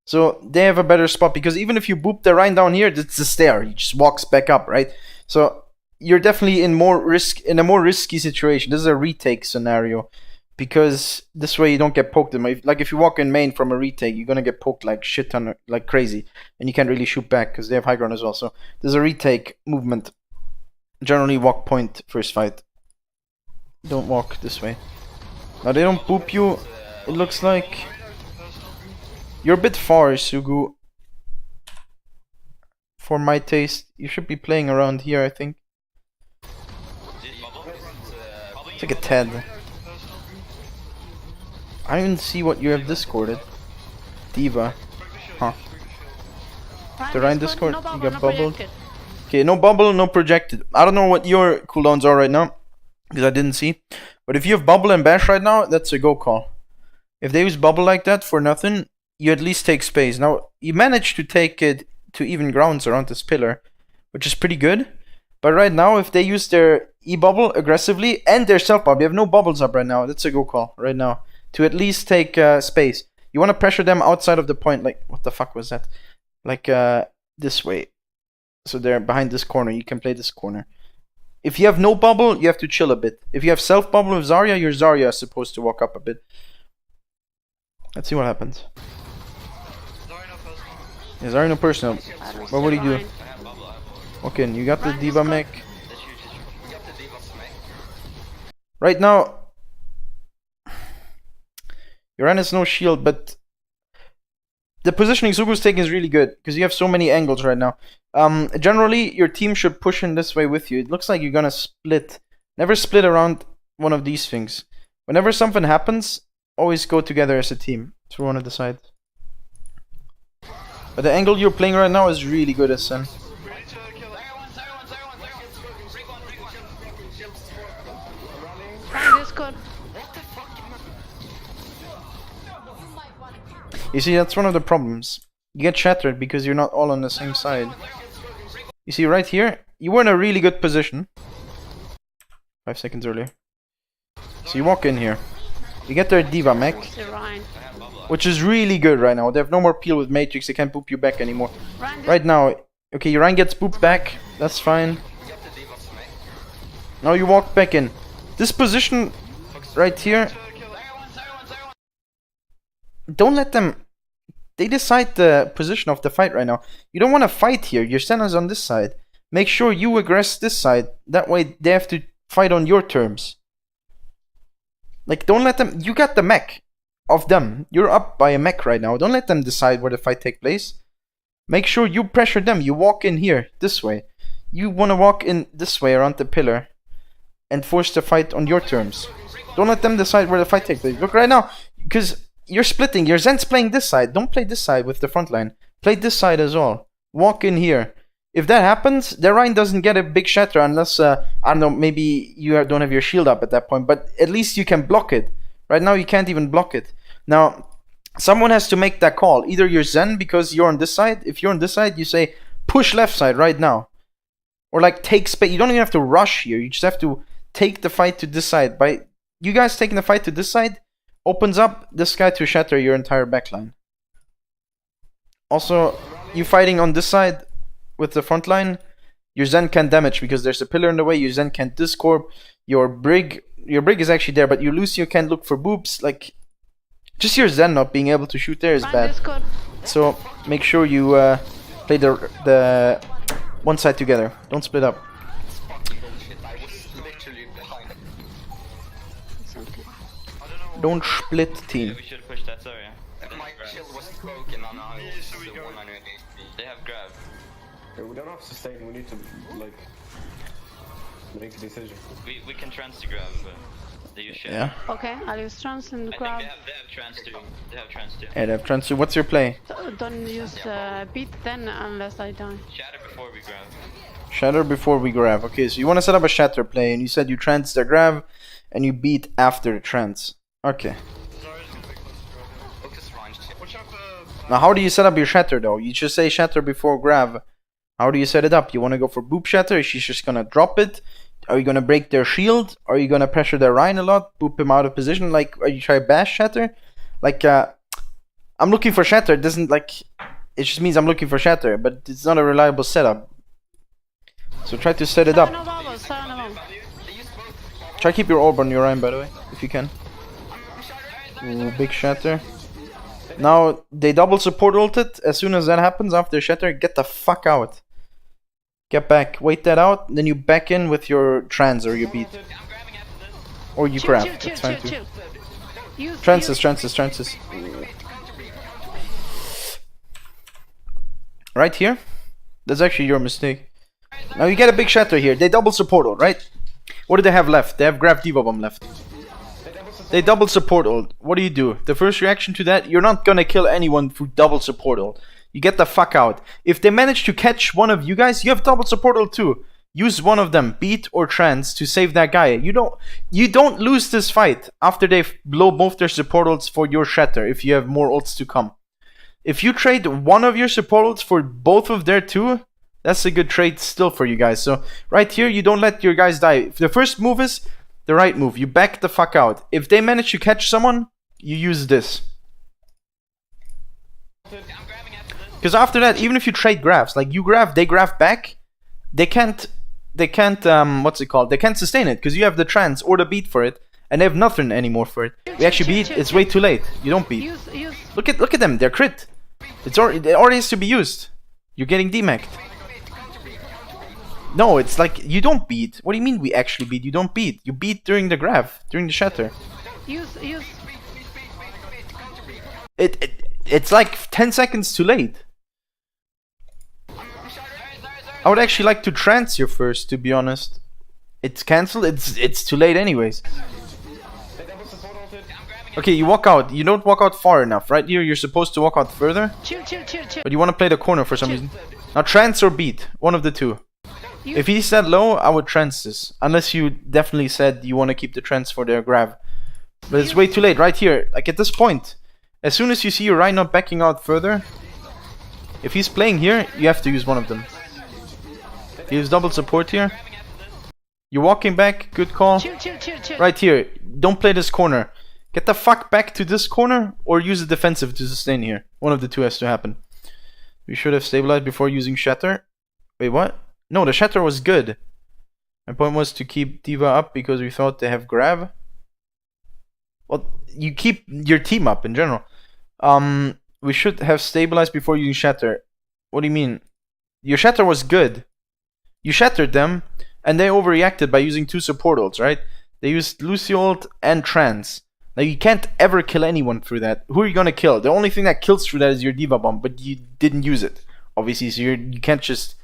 So they have a better spot, because even if you boop the Rhine down here, it's a stair. He just walks back up, right? So you're definitely in a more risky situation. This is a retake scenario, because this way you don't get poked. Like if you walk in main from a retake, you're gonna get poked like shit ton, like crazy, and you can't really shoot back because they have high ground as well. So there's a retake movement. Generally walk point first fight. Don't walk this way. Now they don't boop you. It looks like you're a bit far, Sugu. For my taste, you should be playing around here, I think. It's like a TED. I don't even see what you have discorded. Diva. Huh. The Rhine discord, no you bubble, got no bubbled. projected. Okay, no bubble, no projected. I don't know what your cooldowns are right now, because I didn't see. But if you have bubble and bash right now, that's a go call. If they use bubble like that for nothing, you at least take space. Now, you managed to take it to even grounds around this pillar, which is pretty good. But right now, if they use their E-bubble aggressively and their self-bubble, you have no bubbles up right now. That's a go call right now. To at least take space. You want to pressure them outside of the point. Like, what the fuck was that? Like, this way. So they're behind this corner. You can play this corner. If you have no bubble, you have to chill a bit. If you have self-bubble with Zarya, your Zarya is supposed to walk up a bit. Let's see what happens. Yeah, Zarya no personal. But what do you do? Okay, you got the Diva mech. Right now, Uran has no shield, but the positioning Zugu's taking is really good, because you have so many angles right now. Generally, your team should push in this way with you. It looks like you're gonna split. Never split around one of these things. Whenever something happens, always go together as a team through one of the sides. But the angle you're playing right now is really good, Sen. Discord. You see, that's one of the problems. You get shattered because you're not all on the same side. You see, right here, you were in a really good position. 5 seconds earlier. So you walk in here. You get their Diva mech, which is really good right now. They have no more peel with Matrix. They can't boop you back anymore. Right now, okay, your Rhine gets booped back. That's fine. Now you walk back in. This position right here, don't let them. They decide the position of the fight right now. You don't want to fight here. Your Senna's on this side. Make sure you aggress this side. That way they have to fight on your terms. Like, don't let them. You got the mech of them. You're up by a mech right now. Don't let them decide where the fight takes place. Make sure you pressure them. You walk in here this way. You want to walk in this way around the pillar and force the fight on your terms. Don't let them decide where the fight takes place. Look right now, because you're splitting. Your Zen's playing this side. Don't play this side with the front line. Play this side as well. Walk in here. If that happens, their Rhine doesn't get a big shatter unless, I don't know, maybe you don't have your shield up at that point. But at least you can block it. Right now, you can't even block it. Now, someone has to make that call. Either you're Zen because you're on this side. If you're on this side, you say, push left side right now. Or like, take space. You don't even have to rush here. You just have to take the fight to this side. By you guys taking the fight to this side, opens up this guy to shatter your entire backline. Also, you fighting on this side with the front line, your Zen can't damage because there's a pillar in the way. Your Zen can't discorp. Your brig is actually there, but your Lucio can't look for boobs. Like, just your Zen not being able to shoot there is bad. So make sure you play the one side together. Don't split up. Don't split team. We should push that area. My shield was broken on our so we go. 100 HP. They have grab. Yeah, we don't have sustain, we need to, like, make a decision. We can trans to grab, but they use shit. Yeah. Okay, I'll use trans and I grab. think they have trans too. They have trans too. Yeah, they've transfer. What's your play? Don't use beat then unless I die. Shatter before we grab. Shatter before we grab. Okay, so you want to set up a shatter play, and you said you trans the grab, and you beat after the trans. Okay. Watch out for... Now, how do you set up your shatter though? You just say shatter before grab, How do you set it up? You want to go for boop shatter? She's just gonna drop it. Are you gonna break their shield? Are you gonna pressure their Rhine a lot? Boop him out of position? Like, are you try bash shatter? Like, I'm looking for shatter. It doesn't like. It just means I'm looking for shatter, but it's not a reliable setup. So try to set it up. Try keep your orb on your Rhine, by the way, if you can. Ooh, big shatter. Now they double support ulted. As soon as that happens after shatter, get the fuck out. Get back. Wait that out. Then you back in with your trans or your beat. Or you grab. It's fine too. Trances. Right here. That's actually your mistake. Now you get a big shatter here. They double support ult, right? What do they have left? They have Graf Diva Bomb left. They double support ult. What do? The first reaction to that, you're not gonna kill anyone through double support ult. You get the fuck out. If they manage to catch one of you guys, you have double support ult too. Use one of them, beat or trans, to save that guy. You don't lose this fight after they blow both their support ults for your shatter if you have more ults to come. If you trade one of your support ults for both of their two, that's a good trade still for you guys. So right here, you don't let your guys die. The first move is the right move. You back the fuck out. If they manage to catch someone, you use this. Because after that, even if you trade grafs, like you graf, they graf back, they can't what's it called? They can't sustain it because you have the trans or the beat for it, and they have nothing anymore for it. We actually beat. It's way too late. You don't beat. Look at them. They're crit. It already has to be used. You're getting demacked. No, it's like you don't beat. What do you mean we actually beat? You don't beat. You beat during the graph, during the shatter. It's like 10 seconds too late. I would actually like to trance you first, to be honest. It's cancelled. It's too late anyways. Okay, you walk out. You don't walk out far enough, right? You're supposed to walk out further. Chill. But you want to play the corner for some reason. Now trance or beat, one of the two. If he said low, I would trance this. Unless you definitely said you want to keep the trance for their grab. But it's way too late right here. Like at this point. As soon as you see your Rhino not backing out further. If he's playing here, you have to use one of them. Use double support here. You're walking back. Good call. Chill. Right here. Don't play this corner. Get the fuck back to this corner. Or use a defensive to sustain here. One of the two has to happen. We should have stabilized before using Shatter. Wait, what? No, the Shatter was good. My point was to keep Diva up because we thought they have grab. Well, you keep your team up in general. We should have stabilized before using Shatter. What do you mean? Your Shatter was good. You shattered them, and they overreacted by using two support ults, right? They used Lucio ult and Trance. Now you can't ever kill anyone through that. Who are you gonna kill? The only thing that kills through that is your Diva Bomb, but you didn't use it, obviously. So you can't just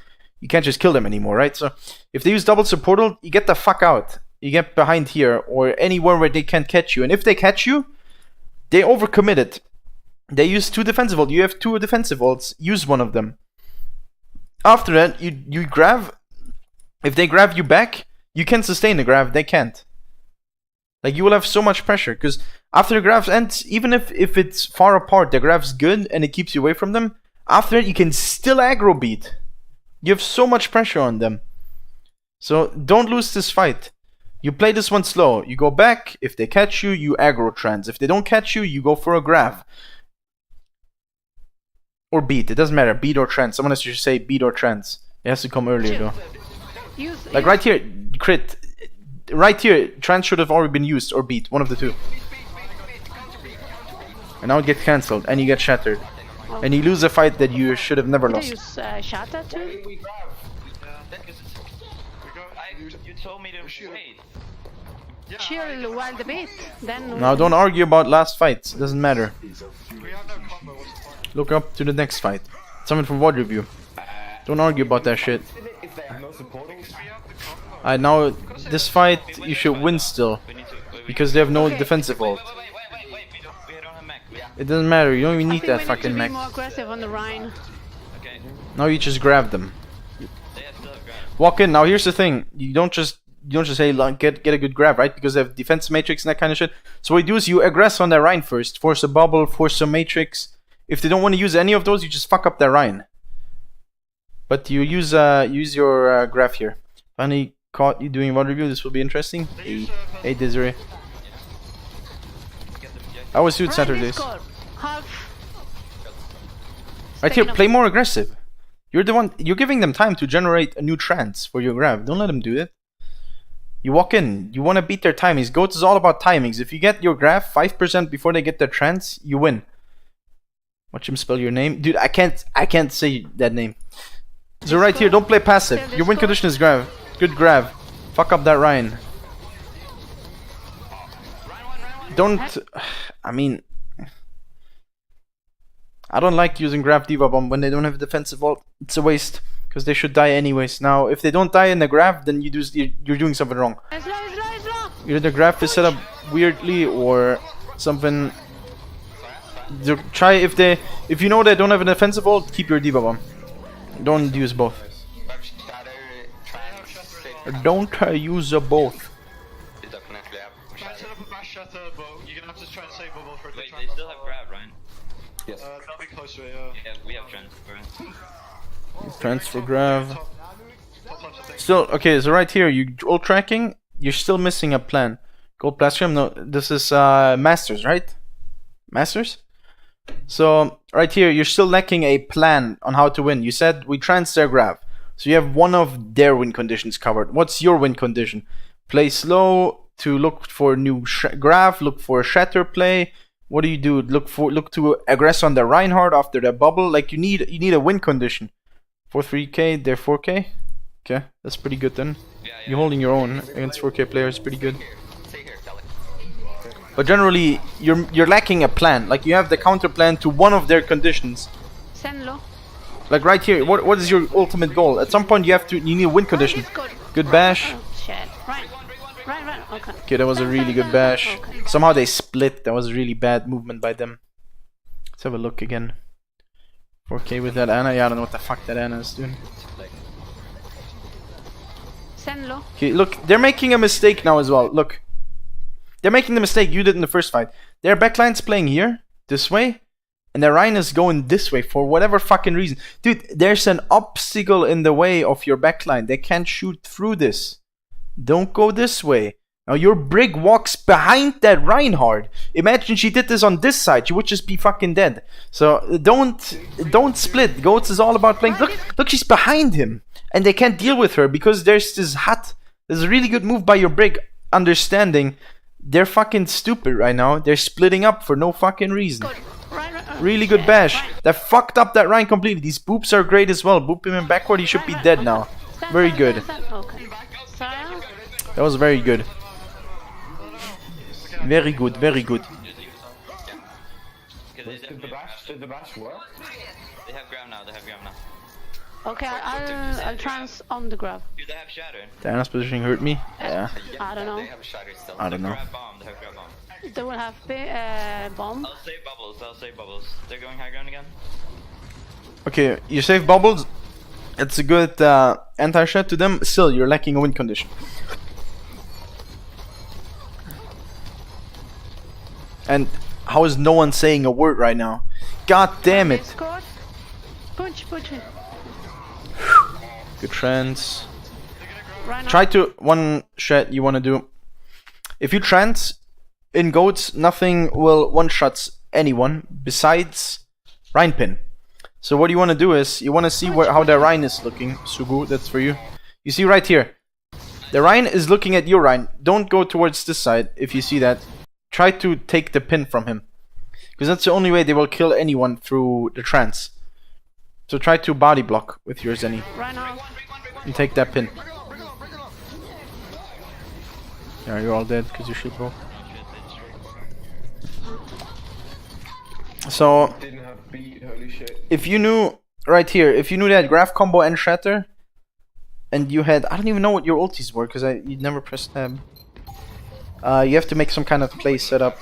kill them anymore, right? So if they use double support ult, you get the fuck out. You get behind here or anywhere where they can't catch you. And if they catch you, they overcommitted. They use two defensive ults. You have two defensive ults. Use one of them. After that, you grab. If they grab you back, you can sustain the grab. They can't. Like you will have so much pressure because after the grabs ends, even if it's far apart, the grab's good and it keeps you away from them. After it, you can still aggro beat. You have so much pressure on them. So don't lose this fight. You play this one slow. You go back. If they catch you, you aggro trans. If they don't catch you, you go for a grab. Or beat. It doesn't matter. Beat or trans. Someone has to say beat or trans. It has to come earlier though. Like right here, crit. Right here, trans should have already been used or beat. One of the two. And now it gets cancelled and you get shattered. And you lose a fight that you should have never lost. Did you use Shatter too? You told me to wait. Chill while the beat. Then. Now don't argue about last fights. It doesn't matter. We have no combo, what's the point? Look up to the next fight. Someone from VOD review. Don't argue about that shit. If they have no supporting, We have the combo. Now this fight you should win still. Because they have no defensive ult. Wait. We don't have mech. It doesn't matter, you don't even I need think that we fucking need to mech. be more aggressive on the Rhine. Okay. Now you just grab them. They have still grab. Walk in. Now here's the thing. You don't just say like, get a good grab, right? Because they have defense matrix and that kind of shit. So what you do is you aggress on their Rhine first. Force a bubble, force a matrix. If they don't want to use any of those, you just fuck up their Rhine. But you use your graph here. Finally caught you doing VOD review. This will be interesting. Hey Desiree. I always do it Saturdays. Half. Right here, play more aggressive. You're the one. You're giving them time to generate a new trance for your grab. Don't let them do it. You walk in. You want to beat their timings. Goats is all about timings. If you get your graph 5% before they get their trance, you win. Watch him spell your name, dude. I can't say that name. So right here, don't play passive. Your win condition is grab. Good grab. Fuck up that Ryan. Don't. I mean, I don't like using grab Diva Bomb when they don't have defensive ult. It's a waste because they should die anyways. Now, if they don't die in the grab, then you're doing something wrong. Either the grab is set up weirdly or something. Try if you know they don't have an defensive ult, keep your Diva Bomb. Don't use both. Don't use both. Try and set up a bash shatter, but you're gonna have to try and save bubble for it to Wait, try they and still have grab, right? Yes. That'll be close to it, Yeah, we have transfer. Transfer grab. Top left, I think. Still okay. So right here, you ult tracking. You're still missing a plan. Gold Plastrum. No, this is Masters, right? Masters. So right here, you're still lacking a plan on how to win. You said we trans their grab, so you have one of their win conditions covered. What's your win condition? Play slow to look for new graph. Look for a shatter play. What do? Look to aggress on the Reinhardt after the bubble. Like you need a win condition. 4-3k, they're 4k. Okay, that's pretty good then. You're holding your own against 4k players, pretty good. But generally, you're lacking a plan. Like you have the counter plan to one of their conditions. Send low. Like right here, what is your ultimate goal? At some point, you need a win condition. Good bash. Oh shit. Right. Okay. Okay, that was a really good bash. Okay. Somehow they split. That was a really bad movement by them. Let's have a look again. 4k with that Ana. Yeah, I don't know what the fuck that Ana is doing. Send low. Okay, look, they're making a mistake now as well. Look. They're making the mistake you did in the first fight. Their backline's playing here, this way, and their Ryan is going this way for whatever fucking reason. Dude, there's an obstacle in the way of your backline. They can't shoot through this. Don't go this way. Now your Brig walks behind that Reinhardt. Imagine she did this on this side. She would just be fucking dead. So don't split. Goats is all about playing. Look, she's behind him. And they can't deal with her because there's this hut. There's a really good move by your Brig. Understanding they're fucking stupid right now. They're splitting up for no fucking reason. Really good bash. That fucked up that Ryan completely. These boops are great as well. Boop him in backward. He should be dead now. Very good. Okay. Sorry. That was very good. Very good. Very good. Did the bash work? They have grab now. Okay, I'll trans on the grab. Do they have shatter? Diana's positioning hurt me. Yeah. I don't know. They have shatter still. I don't know. Grab bomb. They have grab bomb. They will have bomb. I'll save bubbles. They're going high ground again. Okay, you save bubbles. It's a good anti-shot to them. Still, you're lacking a win condition. And how is no one saying a word right now? God damn it. Punch it. Good trance. Right Try to one shot you want to do. If you trance in goats, nothing will one shots anyone besides Rhine pin. So what you want to do is you want to see how the Rhine is looking. Sugu, that's for you. You see right here. The Rhine is looking at your Rhine. Don't go towards this side if you see that. Try to take the pin from him. Because that's the only way they will kill anyone through the trance. So try to body block with your Zenny. Right now. And take that pin. Yeah, you're all dead because you shoot both. So, Didn't have beat, holy shit. if you knew, right here, if you knew that graph combo and shatter, and you had, I don't even know what your ultis were because you never pressed tab. You have to make some kind of play setup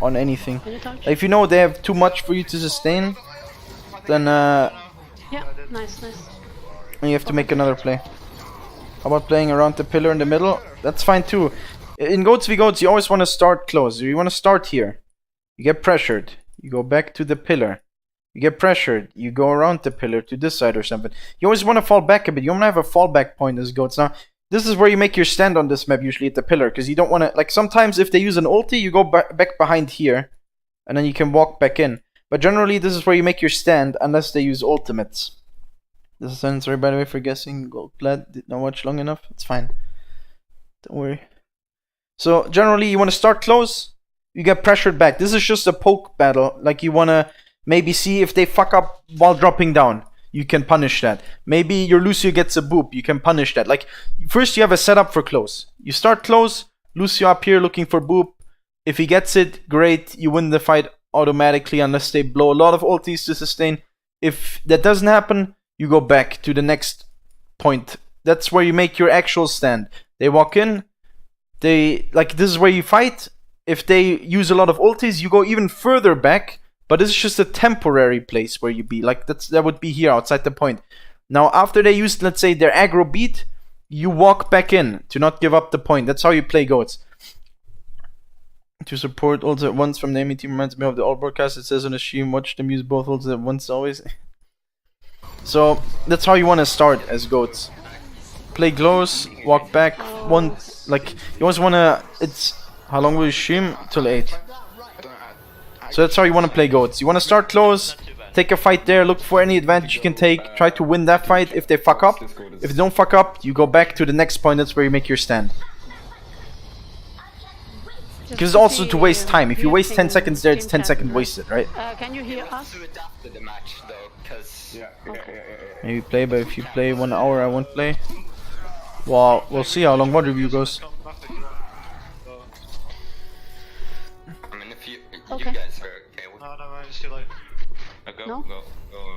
on anything. If you know they have too much for you to sustain, then Yeah, nice. and you have to make another play. How about playing around the pillar in the middle? That's fine too. In Goats v Goats, you always want to start close. You want to start here. You get pressured. You go back to the pillar. You get pressured. You go around the pillar to this side or something. You always want to fall back a bit. You want to have a fallback point as goats. Now, this is where you make your stand on this map usually at the pillar, because you don't want to, like, sometimes if they use an ulti, you go back behind here, and then you can walk back in. But generally, this is where you make your stand, unless they use ultimates. This is sorry, by the way, for guessing. Gold plat did not watch long enough. It's fine. Don't worry. So, generally, you want to start close. You get pressured back. This is just a poke battle. Like, you want to maybe see if they fuck up while dropping down. You can punish that. Maybe your Lucio gets a boop. You can punish that. Like, first you have a setup for close. You start close. Lucio up here looking for boop. If he gets it, great. You win the fight automatically unless they blow a lot of ultis to sustain. If that doesn't happen, you go back to the next point. That's where you make your actual stand. They walk in. This is where you fight. If they use a lot of ultis, you go even further back. But this is just a temporary place where you be. Like, that would be here outside the point. Now, after they use, let's say, their aggro beat, you walk back in to not give up the point. That's how you play goats. To support ults at once from the enemy team reminds me of the all broadcast. It says on the stream, watch them use both ults at once always. So, that's how you want to start as goats. Play close, walk back. You always want to... How long will you stream? Till 8. So that's how you want to play goats. You want to start close, take a fight there, look for any advantage you can take, try to win that fight. If they fuck up, if they don't fuck up, you go back to the next point. That's where you make your stand. Because it's also to waste time. If you waste 10 seconds there, it's 10 seconds wasted, right? Can you hear us? The match though, because Maybe play, but if you play 1 hour, I won't play. Well, we'll see how long VOD review goes. I mean, if you Okay. guys are okay with No, it's too late. No? go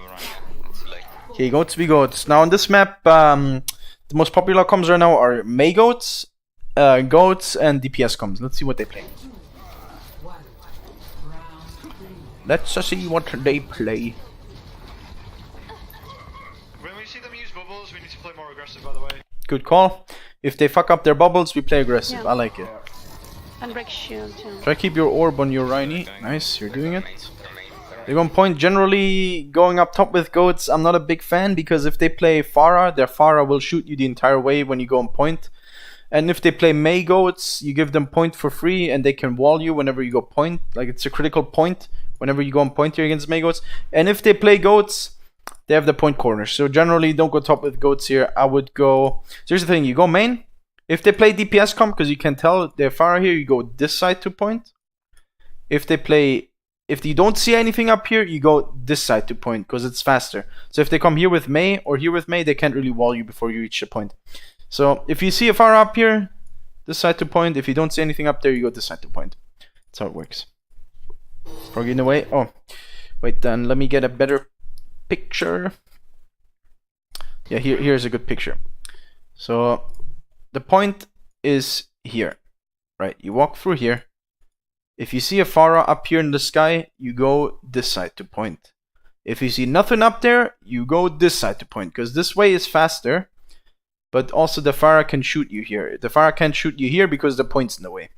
around. Yeah, it's like Okay, goats be goats. Now on this map, the most popular comms right now are Mei goats, goats, and DPS comms. Let's see what they play. Let's see what they play. When we see them use bubbles, we need to play more aggressive, by the way. Good call. If they fuck up their bubbles, we play aggressive. Yeah. I like it. And break shield too. Try keep your orb on your Rhiny. Nice, you're doing it. They're going point. Generally, going up top with goats, I'm not a big fan, because if they play Pharah, their Pharah will shoot you the entire way when you go on point. And if they play Mei goats, you give them point for free, and they can wall you whenever you go point. Like, it's a critical point whenever you go on point here against Mei goats. And if they play goats, they have the point corners. So generally, don't go top with goats here. I would go... So here's the thing, you go main. If they play DPS comp, because you can tell they're Pharah here, you go this side to point. If you don't see anything up here, you go this side to point, because it's faster. So if they come here with Mei or here with Mei, they can't really wall you before you reach the point. So if you see a Pharah up here, this side to point. If you don't see anything up there, you go this side to point. That's how it works. Progi in the way. Oh, wait, then let me get a better picture. Yeah, here's a good picture. So the point is here, right? You walk through here. If you see a Pharah up here in the sky, you go this side to point. If you see nothing up there, you go this side to point, because this way is faster, but also the Pharah can shoot you here. The Pharah can't shoot you here because the point's in the way.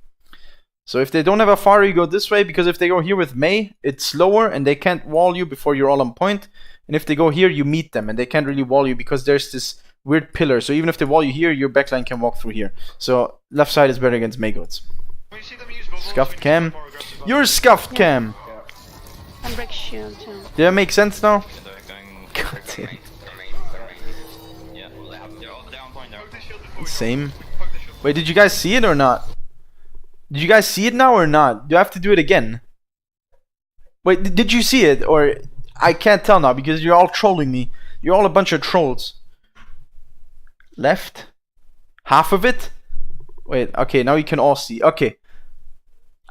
So if they don't have a Pharah, you go this way, because if they go here with Mei, it's slower and they can't wall you before you're all on point. And if they go here, you meet them and they can't really wall you because there's this weird pillar. So even if they wall you here, your backline can walk through here. So left side is better against Mei goats. When we see them use bubbles, Scuffed we need to cam. play more aggressive, by the You're scuffed cam. And break shield too. Did that make sense now? they're going. God damn. Yeah, they're on point there. way. Poke the shield before we go. Same. Poke the shield. Wait, did you guys see it or not? Did you guys see it now or not? Do I have to do it again? Wait, did you see it? Or I can't tell now because you're all trolling me. You're all a bunch of trolls. Left? Half of it? Wait, okay, now you can all see. Okay.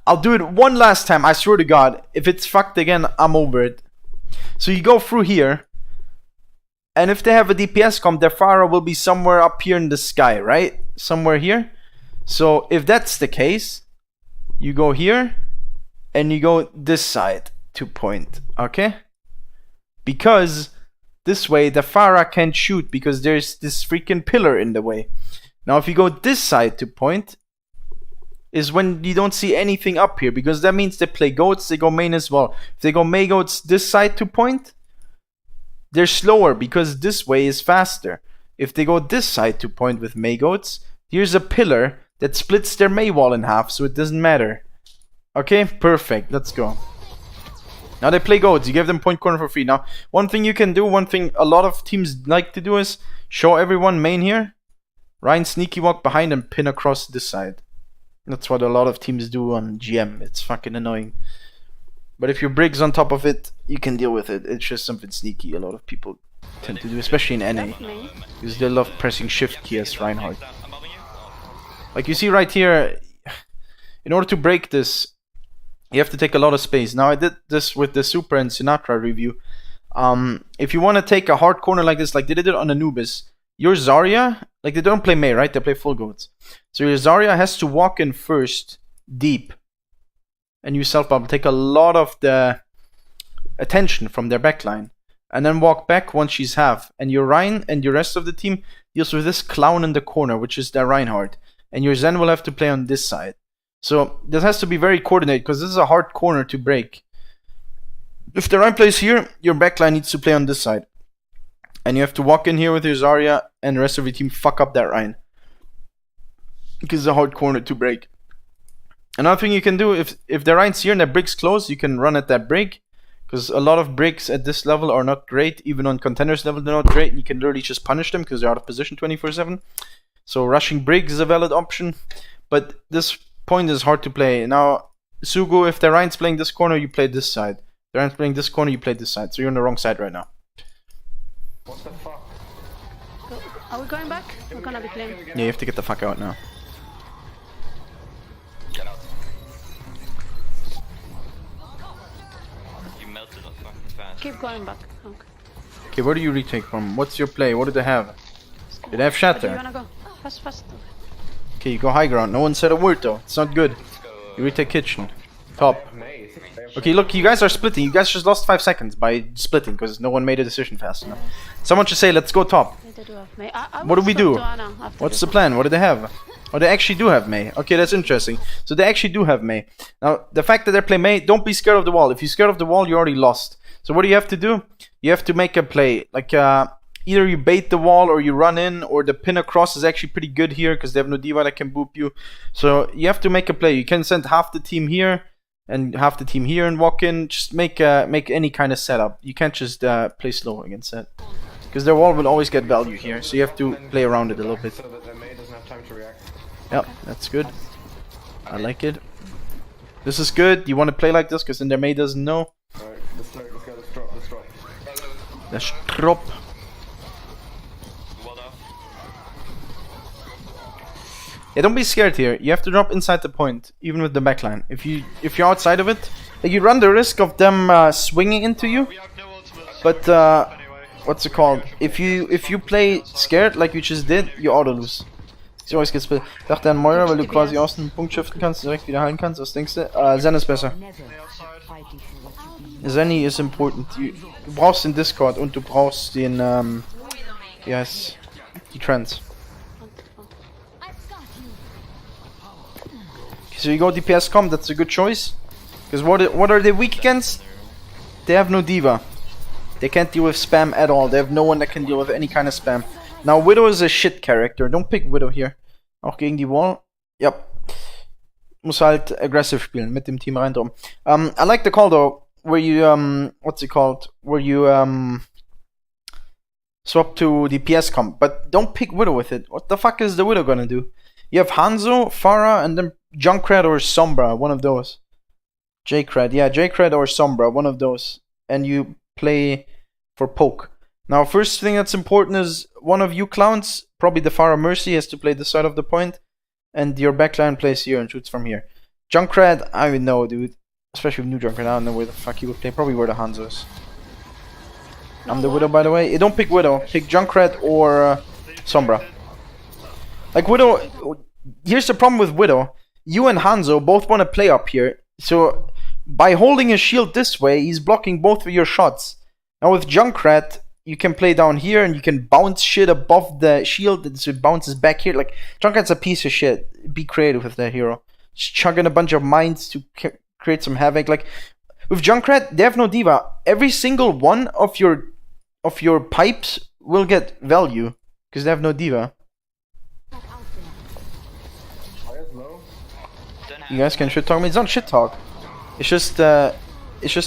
I'll do it one last time, I swear to God. If it's fucked again, I'm over it. So you go through here. And if they have a DPS comp, their Pharah will be somewhere up here in the sky, right? Somewhere here. So if that's the case, you go here and you go this side to point, okay? Because this way the Pharah can't shoot because there's this freaking pillar in the way. Now if you go this side to point, is when you don't see anything up here, because that means they play goats, they go main as well. If they go May goats this side to point, they're slower because this way is faster. If they go this side to point with May goats, here's a pillar that splits their May wall in half, so it doesn't matter. Okay, perfect, let's go. Now they play goats, you give them point corner for free. Now, one thing you can do, one thing a lot of teams like to do is show everyone main here, Ryan sneaky walk behind and pin across this side. That's what a lot of teams do on GM. It's fucking annoying. But if your Briggs on top of it, you can deal with it. It's just something sneaky a lot of people tend to do, especially in NA. Because they love pressing shift key as Reinhardt. Like you see right here, in order to break this, you have to take a lot of space. Now I did this with the Super and Sinatra review. If you want to take a hard corner like this, like they did it on Anubis, your Zarya, like they don't play Mei, right? They play full goats. So your Zarya has to walk in first, deep. And you self-bubble, take a lot of the attention from their backline. And then walk back once she's half. And your Rein and your rest of the team deals with this clown in the corner, which is their Reinhardt. And your Zen will have to play on this side. So this has to be very coordinated, because this is a hard corner to break. If the Rein plays here, your backline needs to play on this side. And you have to walk in here with your Zarya and the rest of your team fuck up that Rein. Because it's a hard corner to break. Another thing you can do, if the Rein's here and the brig's close, you can run at that brig. Because a lot of brigs at this level are not great. Even on contenders level they're not great. You can literally just punish them because they're out of position 24/7. So rushing brigs is a valid option. But this point is hard to play. Now, Sugu, if the Rein's playing this corner, you play this side. If the Rein's playing this corner, you play this side. So you're on the wrong side right now. What the fuck? Are we going back? We're gonna be clean. Yeah, you have to get the fuck out now. Get out. You melted us fucking fast. Keep going back. Okay. Okay, where do you retake from? What's your play? What do they have? Do they have Where do you Shatter? wanna go? Fast, fast. Okay, you go high ground. No one said a word though. It's not good. You retake kitchen. Top. May. Okay, look, you guys are splitting. You guys just lost 5 seconds by splitting because no one made a decision fast enough. Someone should say, let's go top. They do have May. I What do we will do? stop to Anna after What's this the one. plan? What do they have? Oh, they actually do have May. Okay, that's interesting. So they actually do have May. Now, the fact that they play May, don't be scared of the wall. If you're scared of the wall, you already lost. So what do you have to do? You have to make a play. Like, either you bait the wall or you run in, or the pin across is actually pretty good here because they have no diva that can boop you. So you have to make a play. You can send half the team here and half the team here and walk in. Just make any kind of setup. You can't just play slow against that. Because their wall will always get value here, so you have to play around it a little bit. So that the May doesn't have time to react. Yep, that's good. I like it. This is good. You want to play like this because then their May doesn't know. Alright, let's go, let's drop. Let's drop. Walled off. Yeah, don't be scared here. You have to drop inside the point, even with the backline. If you're outside of it, like you run the risk of them swinging into you. We have no ultimates. But Anyway. what's it called? If you play scared like you just did, you auto lose. Sie always gets split. Ich dachte an Moira, weil du quasi aus dem Punkt shiften kannst, direkt wieder heilen kannst. Was denkst du? Zen ist besser. The outside. Zenny ist important. Du brauchst den Discord und du brauchst den, wie heißt die Trends. So you go DPS comp, that's a good choice. Because what are they weak against? They have no diva. They can't deal with spam at all. They have no one that can deal with any kind of spam. Now Widow is a shit character. Don't pick Widow here. Auch gegen die Wall. Yep. Muss halt aggressive spielen mit dem Team rein drum. I like the call though, where you what's it called? Where you swap to DPS comp, but don't pick Widow with it. What the fuck is the Widow gonna do? You have Hanzo, Pharah, and then Junkrat or Sombra, one of those. J-Cred, yeah, J-Cred or Sombra, one of those. And you play for poke. Now, first thing that's important is one of you clowns, probably the Pharah Mercy, has to play this side of the point, and your backline plays here and shoots from here. Junkrat, I don't know, dude. Especially with new Junkrat, I don't know where the fuck you would play. Probably where the Hanzo is. I'm the Widow, by the way. Don't pick Widow. Pick Junkrat or Sombra. Like, Widow... Here's the problem with Widow. You and Hanzo both want to play up here. So, by holding his shield this way, he's blocking both of your shots. Now with Junkrat, you can play down here and you can bounce shit above the shield so it bounces back here. Like, Junkrat's a piece of shit. Be creative with that hero. just chugging a bunch of mines to create some havoc. Like with Junkrat, they have no diva. Every single one of your pipes will get value because they have no diva. You guys can shit talk me. It's not shit talk. It's just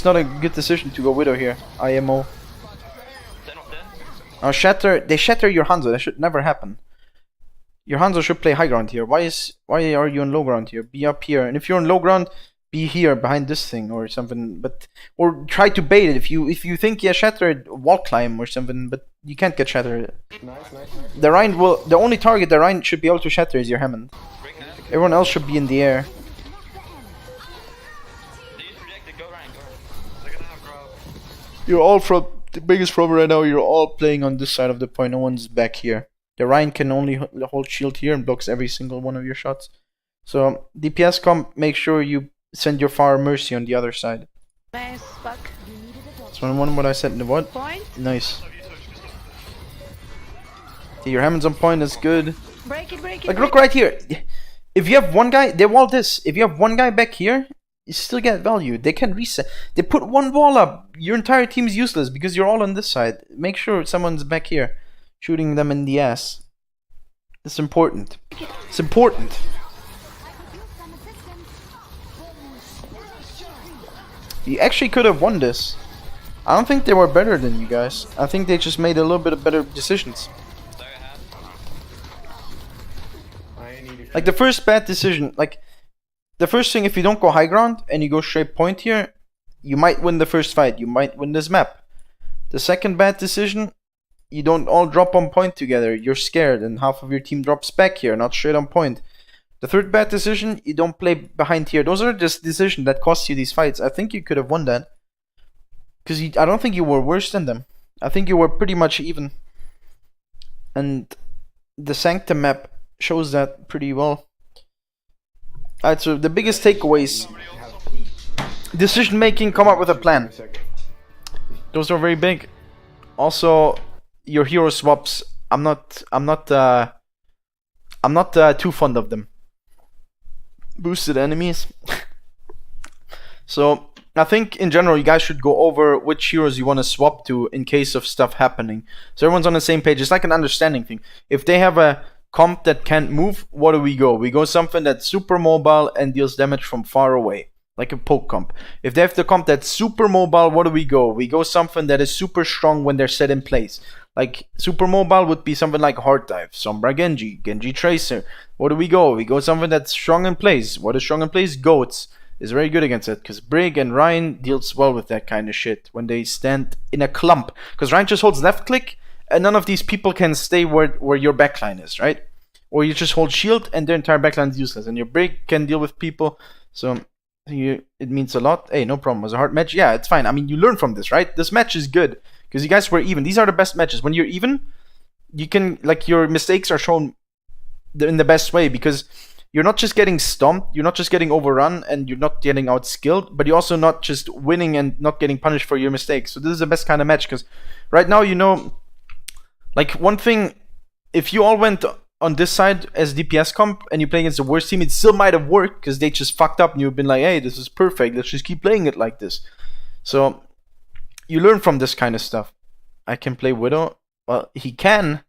not a good decision to go Widow here. IMO. Oh, shatter! They shatter your Hanzo. That should never happen. Your Hanzo should play high ground here. Why are you on low ground here? Be up here, and if you're on low ground, be here behind this thing or something. Or try to bait it if you think shatter, wall climb or something. But you can't get shattered. Nice. The Rhine will. The only target the Rhine should be able to shatter is your Hammond. Everyone else should be in the air. You're all from the biggest problem right now. You're all playing on this side of the point. No one's back here. The Rhine can only hold shield here and blocks every single one of your shots. So DPS comp, make sure you send your Fire Mercy on the other side. Nice, back. So one what I said in the VOD. Point. Nice. Okay, your Hammond's on point. That's good. Break it. Like look right here. If you have one guy, they wall this. If you have one guy back here, you still get value. They can reset. They put one wall up. Your entire team is useless because you're all on this side. Make sure someone's back here, shooting them in the ass. It's important. It's important. You actually could have won this. I don't think they were better than you guys. I think they just made a little bit of better decisions. Like the first bad decision, like the first thing, if you don't go high ground and you go straight point here, you might win the first fight. You might win this map. The second bad decision, you don't all drop on point together. You're scared and half of your team drops back here, not straight on point. The third bad decision, you don't play behind here. Those are just decisions that cost you these fights. I think you could have won that. Because I don't think you were worse than them. I think you were pretty much even. And the Sanctum map shows that pretty well. Alright, so the biggest takeaways: decision making, come up with a plan. Those are very big. Also, your hero swaps. I'm not too fond of them. Boosted enemies. So I think in general you guys should go over which heroes you want to swap to in case of stuff happening. So everyone's on the same page. It's like an understanding thing. If they have a comp that can't move, what do we go? We go something that's super mobile and deals damage from far away, like a poke comp. If they have the comp that's super mobile, what do we go? We go something that is super strong when they're set in place. Like super mobile would be something like Hard Dive, Sombra Genji Tracer. What do we go? We go something that's strong in place. What is strong in place? Goats is very good against it, because Brig and Ryan deals well with that kind of shit when they stand in a clump. Because Ryan just holds left click and none of these people can stay where your backline is, right? Or you just hold shield and their entire backline is useless, and your Brig can deal with people. So it means a lot. Hey, no problem. Was a hard match? Yeah, it's fine. I mean, you learn from this, right? This match is good because you guys were even. These are the best matches. When you're even, you can, like, your mistakes are shown in the best way, because you're not just getting stomped, you're not just getting overrun, and you're not getting outskilled, but you're also not just winning and not getting punished for your mistakes. So this is the best kind of match, because right now, you know, like, one thing, if you all went on this side as DPS comp and you play against the worst team, it still might have worked because they just fucked up and you've been like, hey, this is perfect, let's just keep playing it like this. So you learn from this kind of stuff. I can play Widow. Well, he can,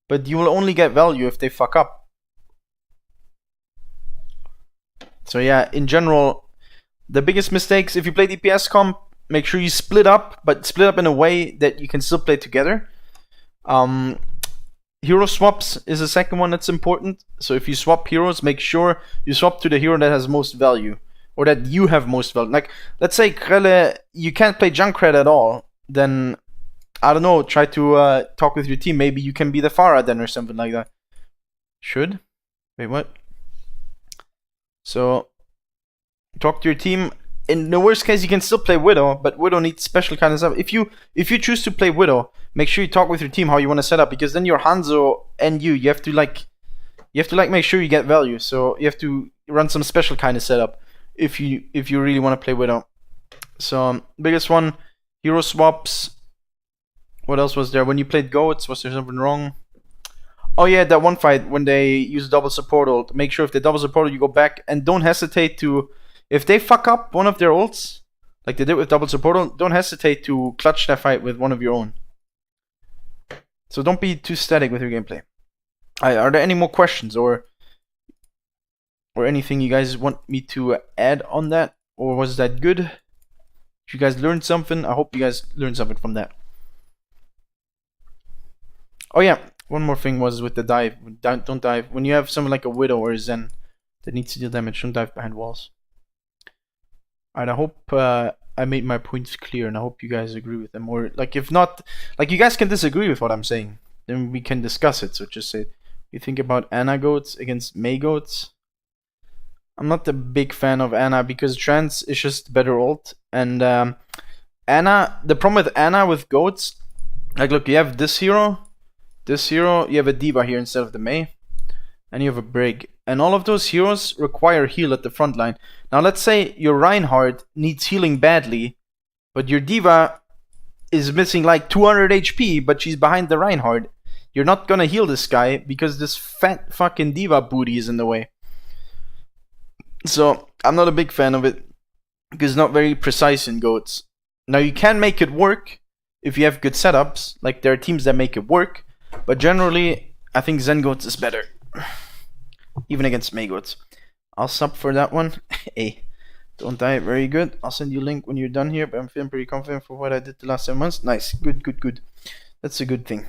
but you will only get value if they fuck up. So yeah, in general, the biggest mistakes, if you play DPS comp, make sure you split up, but split up in a way that you can still play together. Hero swaps is the second one that's important. So if you swap heroes, make sure you swap to the hero that has most value, or that you have most value. Like, let's say Krelle, you can't play Junkrat at all, then I don't know, try to talk with your team. Maybe you can be the Pharah then, or something like that. Should? Wait, what? So talk to your team. In the worst case, you can still play Widow, but Widow needs special kind of stuff. If you choose to play Widow, make sure you talk with your team how you want to set up, because then your Hanzo and you have to make sure you get value. So you have to run some special kind of setup if you really want to play Widow. So biggest one, hero swaps. What else was there? When you played Goats, was there something wrong? Oh yeah, that one fight when they use double support ult. Make sure if they double support ult, you go back and don't hesitate to. If they fuck up one of their ults, like they did with double support ult, don't hesitate to clutch that fight with one of your own. So don't be too static with your gameplay. Are there any more questions or anything you guys want me to add on that? Or was that good? If you guys learned something, I hope you guys learned something from that. Oh yeah, one more thing was with the dive. Don't dive. When you have someone like a Widow or a Zen that needs to deal damage, don't dive behind walls. Alright, I hope I made my points clear, and I hope you guys agree with them. Or, like, if not, like, you guys can disagree with what I'm saying. Then we can discuss it. So just say, you think about Ana goats against Mei goats. I'm not a big fan of Ana because Trance is just better ult. And Ana, the problem with Ana with goats, like, look, you have this hero, you have a D.Va here instead of the Mei, and you have a Brig. And all of those heroes require heal at the front line. Now, let's say your Reinhardt needs healing badly, but your D.Va is missing like 200 HP, but she's behind the Reinhardt. You're not gonna heal this guy because this fat fucking D.Va booty is in the way. So, I'm not a big fan of it because it's not very precise in goats. Now, you can make it work if you have good setups. Like, there are teams that make it work, but generally, I think Zen goats is better. Even against Mei goats. I'll sub for that one. Hey, don't die. Very good. I'll send you a link when you're done here, but I'm feeling pretty confident for what I did the last 7 months. Nice. Good. That's a good thing.